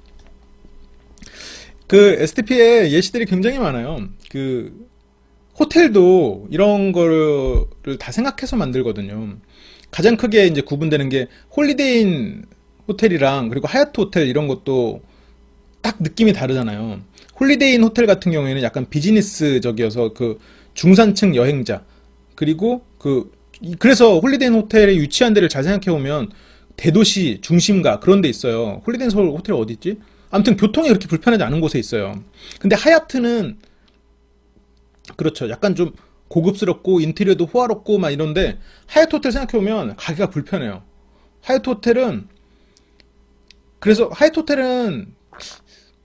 그 STP에 예시들이 굉장히 많아요. 그 호텔도 이런 거를 다 생각해서 만들거든요. 가장 크게 이제 구분되는 게 홀리데이인 호텔이랑 그리고 하얏트 호텔 이런 것도 딱 느낌이 다르잖아요. 홀리데이인 호텔 같은 경우에는 약간 비즈니스적이어서 그 중산층 여행자 그리고 그래서 홀리데이인 호텔에 유치한 데를 잘 생각해 보면 대도시 중심가 그런 데 있어요. 홀리데이인 서울 호텔 어디 있지? 아무튼 교통이 그렇게 불편하지 않은 곳에 있어요. 근데 하얏트는 그렇죠. 약간 좀 고급스럽고 인테리어도 호화롭고 막 이런데 하얏트 호텔 생각해보면 가기가 불편해요. 하얏트 호텔은 그래서 하얏트 호텔은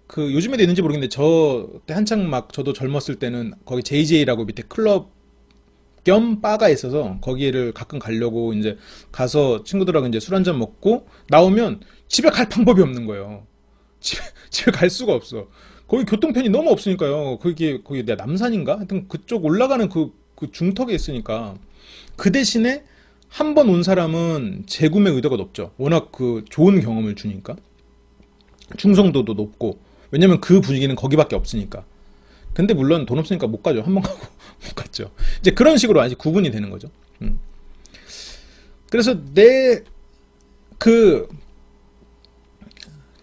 그 요즘에도 있는지 모르겠는데 저 때 한창 막 저도 젊었을 때는 거기 JJ라고 밑에 클럽 겸 바가 있어서 거기를 가끔 가려고 이제 가서 친구들하고 이제 술 한잔 먹고 나오면 집에 갈 방법이 없는 거예요. 집에 갈 수가 없어. 거기 교통편이 너무 없으니까요. 거기 내가 남산인가? 하여튼 그쪽 올라가는 그 중턱에 있으니까. 그 대신에 한 번 온 사람은 재구매 의도가 높죠. 워낙 그 좋은 경험을 주니까. 충성도도 높고. 왜냐면 그 분위기는 거기밖에 없으니까. 근데 물론 돈 없으니까 못 가죠. 한 번 가고 못 갔죠. 이제 그런 식으로 아직 구분이 되는 거죠. 그래서 그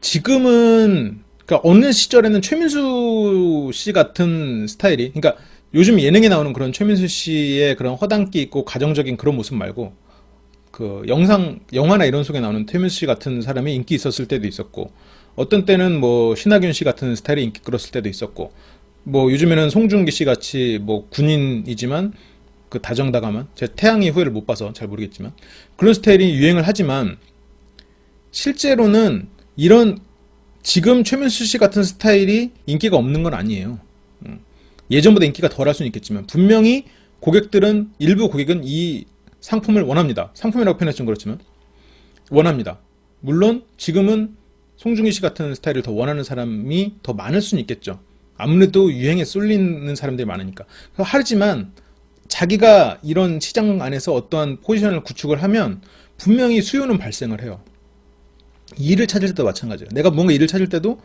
지금은 그러니까 어느 시절에는 최민수 씨 같은 스타일이 그러니까 요즘 예능에 나오는 그런 최민수 씨의 그런 허당기 있고 가정적인 그런 모습 말고 그 영화나 이런 속에 나오는 최민수 씨 같은 사람이 인기 있었을 때도 있었고 어떤 때는 뭐 신하균 씨 같은 스타일이 인기 끌었을 때도 있었고 뭐 요즘에는 송중기 씨 같이 뭐 군인이지만 그 다정다감한 제가 태양의 후예를 못 봐서 잘 모르겠지만 그런 스타일이 유행을 하지만 실제로는 이런 지금 최민수 씨 같은 스타일이 인기가 없는 건 아니에요. 예전보다 인기가 덜할 수는 있겠지만 분명히 일부 고객은 이 상품을 원합니다. 상품이라고 표현했좀 그렇지만 원합니다. 물론 지금은 송중기 씨 같은 스타일을 더 원하는 사람이 더 많을 수는 있겠죠. 아무래도 유행에 쏠리는 사람들이 많으니까. 하지만 자기가 이런 시장 안에서 어떠한 포지션을 구축을 하면 분명히 수요는 발생을 해요. 일을 찾을 때도 마찬가지예요. 내가 뭔가 일을 찾을 때도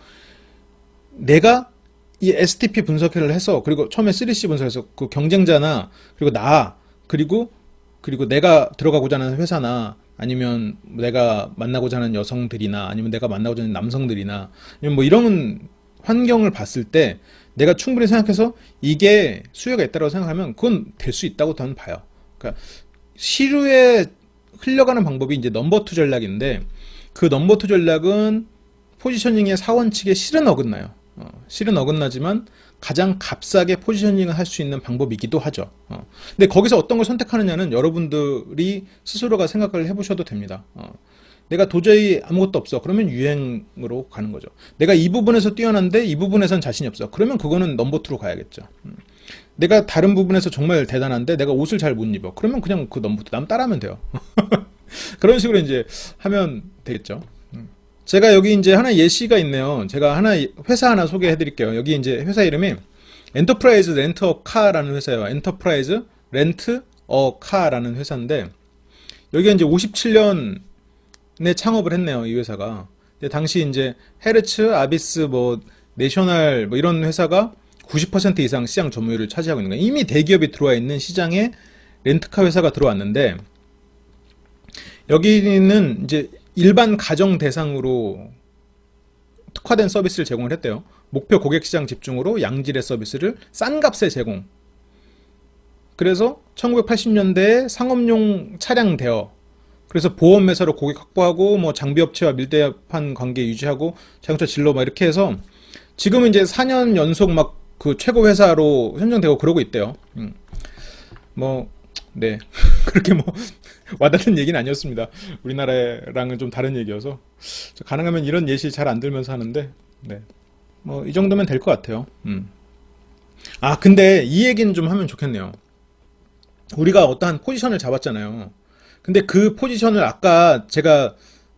내가 이 STP 분석을 해서 그리고 처음에 3C 분석해서 그 경쟁자나 그리고 그리고 내가 들어가고자 하는 회사나 아니면 내가 만나고자 하는 여성들이나 아니면 내가 만나고자 하는 남성들이나 아니면 뭐 이런 환경을 봤을 때 내가 충분히 생각해서 이게 수요가 있다고 생각하면 그건 될 수 있다고 저는 봐요. 그러니까 시류에 흘러가는 방법이 이제 넘버 투 전략인데 그 넘버 투 전략은 포지셔닝의 사원칙에 실은 어긋나요. 실은 어긋나지만 가장 값싸게 포지셔닝을 할 수 있는 방법이기도 하죠. 근데 거기서 어떤 걸 선택하느냐는 여러분들이 스스로가 생각을 해보셔도 됩니다. 내가 도저히 아무것도 없어. 그러면 유행으로 가는 거죠. 내가 이 부분에서 뛰어난데 이 부분에선 자신이 없어. 그러면 그거는 넘버 투로 가야겠죠. 내가 다른 부분에서 정말 대단한데 내가 옷을 잘 못 입어. 그러면 그냥 그 넘버 투 남 따라하면 돼요. 그런 식으로 이제 하면 되겠죠. 제가 여기 이제 하나 예시가 있네요. 제가 회사 하나 소개해 드릴게요. 여기 이제 회사 이름이 엔터프라이즈 렌트 어 카라는 회사예요. 엔터프라이즈 렌트 어 카라는 회사인데 여기가 이제 57년에 창업을 했네요. 이 회사가. 근데 당시 이제 헤르츠, 아비스, 뭐 내셔널 뭐 이런 회사가 90% 이상 시장 점유율을 차지하고 있는 거예요. 이미 대기업이 들어와 있는 시장에 렌트카 회사가 들어왔는데 여기는 이제 일반 가정 대상으로 특화된 서비스를 제공을 했대요. 목표 고객 시장 집중으로 양질의 서비스를 싼 값에 제공. 그래서 1980년대에 상업용 차량 대여. 그래서 보험 회사로 고객 확보하고 뭐 장비 업체와 밀접한 관계 유지하고 자동차 진로 막 이렇게 해서 지금은 이제 4년 연속 막 그 최고 회사로 선정되고 그러고 있대요. 뭐 네. 그렇게 뭐 와닿는 얘기는 아니었습니다. 우리나라랑은 좀 다른 얘기여서 가능하면 이런 예시 잘 안 들면서 하는데 네. 뭐 이 정도면 될 것 같아요. 아 근데 이 얘기는 좀 하면 좋겠네요. 우리가 어떠한 포지션을 잡았잖아요. 근데 그 포지션을 아까 제가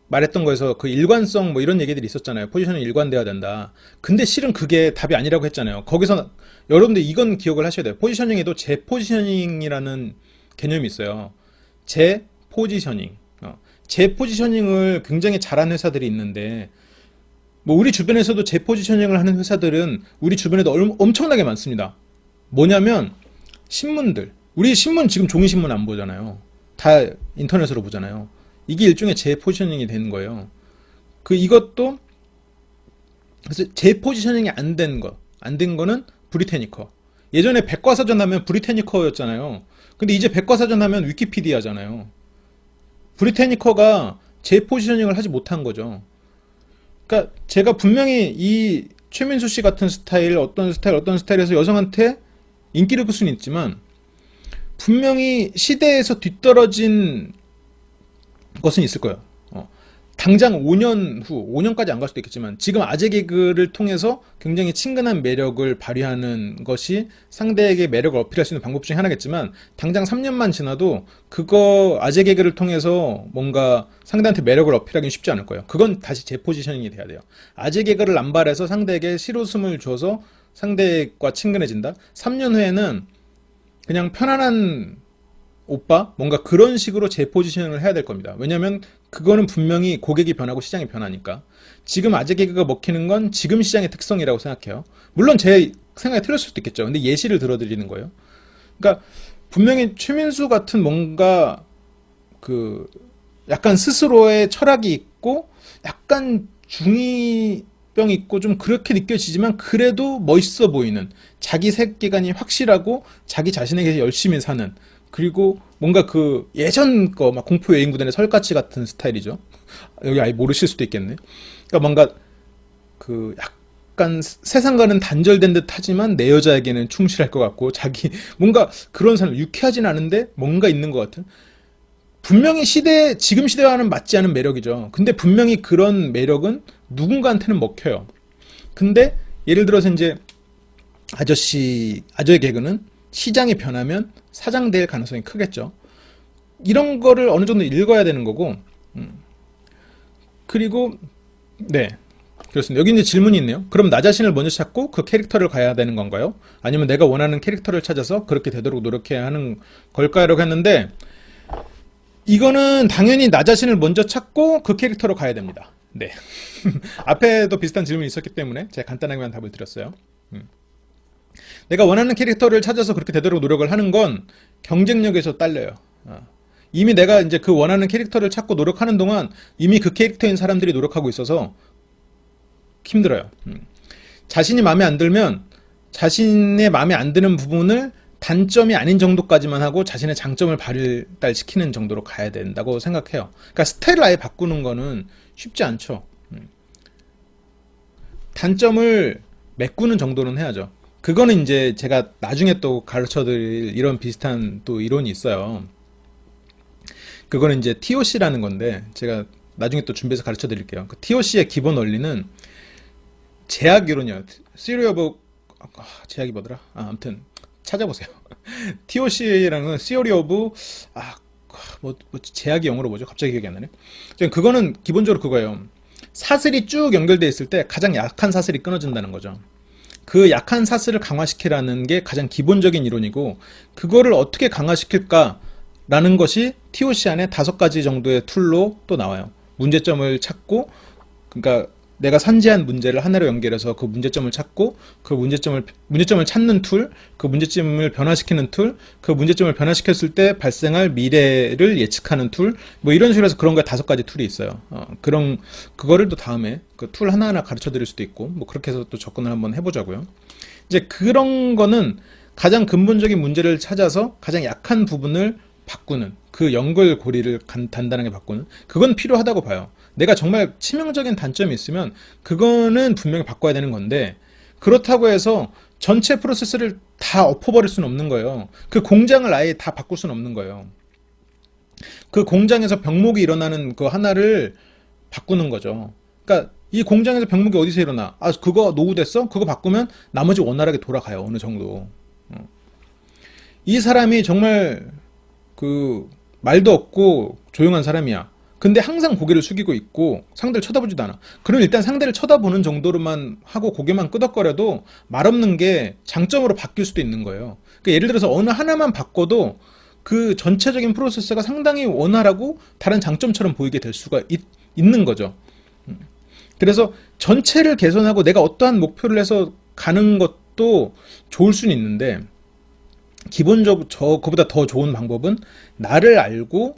말했던 거에서 그 일관성 뭐 이런 얘기들이 있었잖아요. 포지션이 일관돼야 된다. 근데 실은 그게 답이 아니라고 했잖아요. 거기서 여러분들 이건 기억을 하셔야 돼요. 포지셔닝에도 재포지셔닝이라는 개념이 있어요. 재포지셔닝. 재포지셔닝을 굉장히 잘하는 회사들이 있는데 뭐 우리 주변에서도 재포지셔닝을 하는 회사들은 우리 주변에도 엄청나게 많습니다. 뭐냐면 신문들. 우리 신문 지금 종이신문 안 보잖아요. 다 인터넷으로 보잖아요. 이게 일종의 재포지셔닝이 되는 거예요. 이것도 그래서 재포지셔닝이 안 된 거는 브리테니커. 예전에 백과사전 하면 브리테니커였잖아요. 근데 이제 백과사전 하면 위키피디아잖아요. 브리테니커가 재포지셔닝을 하지 못한 거죠. 그러니까 제가 분명히 이 최민수 씨 같은 스타일, 어떤 스타일에서 여성한테 인기를 끌 수는 있지만 분명히 시대에서 뒤떨어진 것은 있을 거예요. 당장 5년 후, 5년까지 안 갈 수도 있겠지만 지금 아재 개그를 통해서 굉장히 친근한 매력을 발휘하는 것이 상대에게 매력을 어필할 수 있는 방법 중에 하나겠지만 당장 3년만 지나도 그거 아재 개그를 통해서 뭔가 상대한테 매력을 어필하기는 쉽지 않을 거예요. 그건 다시 제 포지셔닝이 돼야 돼요. 아재 개그를 남발해서 상대에게 실웃음을 줘서 상대과 친근해진다? 3년 후에는 그냥 편안한 오빠? 뭔가 그런 식으로 재포지셔닝을 해야 될 겁니다. 왜냐면 그거는 분명히 고객이 변하고 시장이 변하니까. 지금 아재 개그가 먹히는 건 지금 시장의 특성이라고 생각해요. 물론 제 생각이 틀릴 수도 있겠죠. 근데 예시를 들어드리는 거예요. 그러니까 분명히 최민수 같은 뭔가 그 약간 스스로의 철학이 있고 약간 중이병 있고 좀 그렇게 느껴지지만 그래도 멋있어 보이는 자기 세계관이 확실하고 자기 자신에게 열심히 사는 그리고 뭔가 그 예전 거 막 공포 여인구단의 설까치 같은 스타일이죠. 여기 아예 모르실 수도 있겠네. 그러니까 뭔가 그 약간 세상과는 단절된 듯 하지만 내 여자에게는 충실할 것 같고 자기 뭔가 그런 사람 유쾌하진 않은데 뭔가 있는 것 같은 분명히 지금 시대와는 맞지 않은 매력이죠. 근데 분명히 그런 매력은 누군가한테는 먹혀요. 근데 예를 들어서 이제 아저의 개그는 시장이 변하면 사장될 가능성이 크겠죠. 이런 거를 어느 정도 읽어야 되는 거고, 그리고, 네. 그렇습니다. 여기 이제 질문이 있네요. 그럼 나 자신을 먼저 찾고 그 캐릭터를 가야 되는 건가요? 아니면 내가 원하는 캐릭터를 찾아서 그렇게 되도록 노력해야 하는 걸까요? 라고 했는데, 이거는 당연히 나 자신을 먼저 찾고 그 캐릭터로 가야 됩니다. 네. 앞에도 비슷한 질문이 있었기 때문에 제가 간단하게만 답을 드렸어요. 내가 원하는 캐릭터를 찾아서 그렇게 되도록 노력을 하는 건 경쟁력에서 딸려요. 이미 내가 이제 그 원하는 캐릭터를 찾고 노력하는 동안 이미 그 캐릭터인 사람들이 노력하고 있어서 힘들어요. 자신이 마음에 안 들면 자신의 마음에 안 드는 부분을 단점이 아닌 정도까지만 하고 자신의 장점을 발달시키는 정도로 가야 된다고 생각해요. 그러니까 스타일을 아예 바꾸는 거는 쉽지 않죠. 단점을 메꾸는 정도는 해야죠. 그거는 이제 제가 나중에 또 가르쳐 드릴 이런 비슷한 또 이론이 있어요. 그거는 이제 TOC라는 건데 제가 나중에 또 준비해서 가르쳐 드릴게요. 그 TOC의 기본 원리는 제약 이론이에요. Theory of 제약이 뭐더라? 아무튼 찾아보세요. TOC라는 건 Theory of 제약이 영어로 뭐죠? 갑자기 기억이 안 나네. 그거는 기본적으로 그거예요. 사슬이 쭉 연결되어 있을 때 가장 약한 사슬이 끊어진다는 거죠. 그 약한 사슬을 강화시키라는 게 가장 기본적인 이론이고 그거를 어떻게 강화시킬까라는 것이 TOC 안에 5가지 정도의 툴로 또 나와요. 문제점을 찾고 그러니까 내가 산지한 문제를 하나로 연결해서 그 문제점을 찾고 그 문제점을 찾는 툴, 그 문제점을 변화시키는 툴, 그 문제점을 변화시켰을 때 발생할 미래를 예측하는 툴, 뭐 이런 식으로 해서 그런 거 5가지 툴이 있어요. 그거를 또 다음에 그 툴 하나하나 가르쳐 드릴 수도 있고, 뭐 그렇게 해서 또 접근을 한번 해보자고요. 이제 그런 거는 가장 근본적인 문제를 찾아서 가장 약한 부분을 바꾸는, 그 연결고리를 단단하게 바꾸는, 그건 필요하다고 봐요. 내가 정말 치명적인 단점이 있으면 그거는 분명히 바꿔야 되는 건데 그렇다고 해서 전체 프로세스를 다 엎어버릴 수는 없는 거예요. 그 공장을 아예 다 바꿀 수는 없는 거예요. 그 공장에서 병목이 일어나는 그 하나를 바꾸는 거죠. 그러니까 이 공장에서 병목이 어디서 일어나? 그거 노후됐어? 그거 바꾸면 나머지 원활하게 돌아가요. 어느 정도. 이 사람이 정말 그 말도 없고 조용한 사람이야. 근데 항상 고개를 숙이고 있고 상대를 쳐다보지도 않아. 그럼 일단 상대를 쳐다보는 정도로만 하고 고개만 끄덕거려도 말 없는 게 장점으로 바뀔 수도 있는 거예요. 그러니까 예를 들어서 어느 하나만 바꿔도 그 전체적인 프로세스가 상당히 원활하고 다른 장점처럼 보이게 될 수가 있는 거죠. 그래서 전체를 개선하고 내가 어떠한 목표를 해서 가는 것도 좋을 수는 있는데 기본적으로 그보다 더 좋은 방법은 나를 알고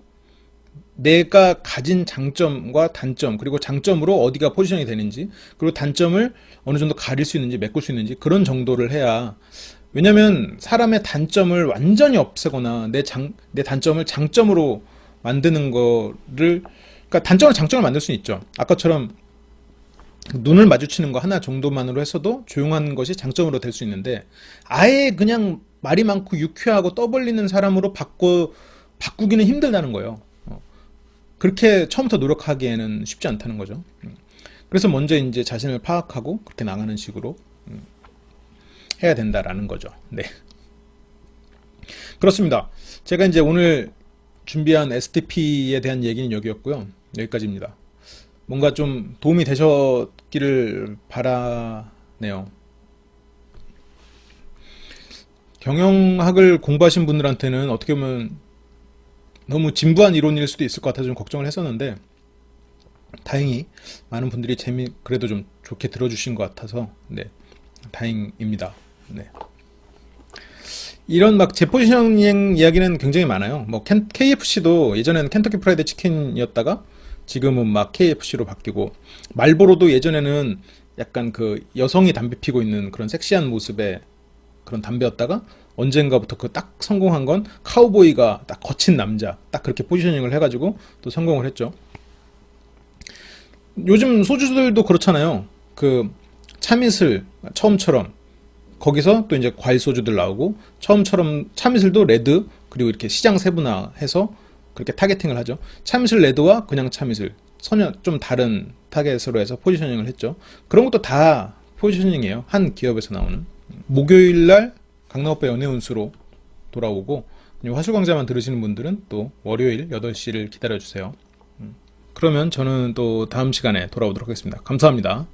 내가 가진 장점과 단점 그리고 장점으로 어디가 포지션이 되는지 그리고 단점을 어느 정도 가릴 수 있는지 메꿀 수 있는지 그런 정도를 해야 왜냐면 사람의 단점을 완전히 없애거나 내 단점을 장점으로 만드는 거를 그러니까 단점을 장점을 만들 수는 있죠. 아까처럼 눈을 마주치는 거 하나 정도만으로 해서도 조용한 것이 장점으로 될 수 있는데 아예 그냥 말이 많고 유쾌하고 떠벌리는 사람으로 바꾸기는 힘들다는 거예요. 그렇게 처음부터 노력하기에는 쉽지 않다는 거죠. 그래서 먼저 이제 자신을 파악하고 그렇게 나가는 식으로 해야 된다라는 거죠. 네. 그렇습니다. 제가 이제 오늘 준비한 STP에 대한 얘기는 여기였고요. 여기까지입니다. 뭔가 좀 도움이 되셨기를 바라네요. 경영학을 공부하신 분들한테는 어떻게 보면 너무 진부한 이론일 수도 있을 것 같아서 좀 걱정을 했었는데 다행히 많은 분들이 그래도 좀 좋게 들어주신 것 같아서 네, 다행입니다. 네. 이런 막 재포지셔닝 이야기는 굉장히 많아요. 뭐 KFC도 예전에는 켄터키 프라이드 치킨이었다가 지금은 막 KFC로 바뀌고 말보로도 예전에는 약간 그 여성이 담배 피고 있는 그런 섹시한 모습의 그런 담배였다가 언젠가부터 그 딱 성공한 건 카우보이가 딱 거친 남자 딱 그렇게 포지셔닝을 해가지고 또 성공을 했죠. 요즘 소주들도 그렇잖아요. 그 참이슬 처음처럼 거기서 또 이제 과일 소주들 나오고 처음처럼 참이슬도 레드 그리고 이렇게 시장 세분화해서 그렇게 타겟팅을 하죠. 참이슬 레드와 그냥 참이슬 좀 다른 타겟으로 해서 포지셔닝을 했죠. 그런 것도 다 포지셔닝이에요. 한 기업에서 나오는. 목요일날 강남오빠 연애운수로 돌아오고 화술광자만 들으시는 분들은 또 월요일 8시를 기다려주세요. 그러면 저는 또 다음 시간에 돌아오도록 하겠습니다. 감사합니다.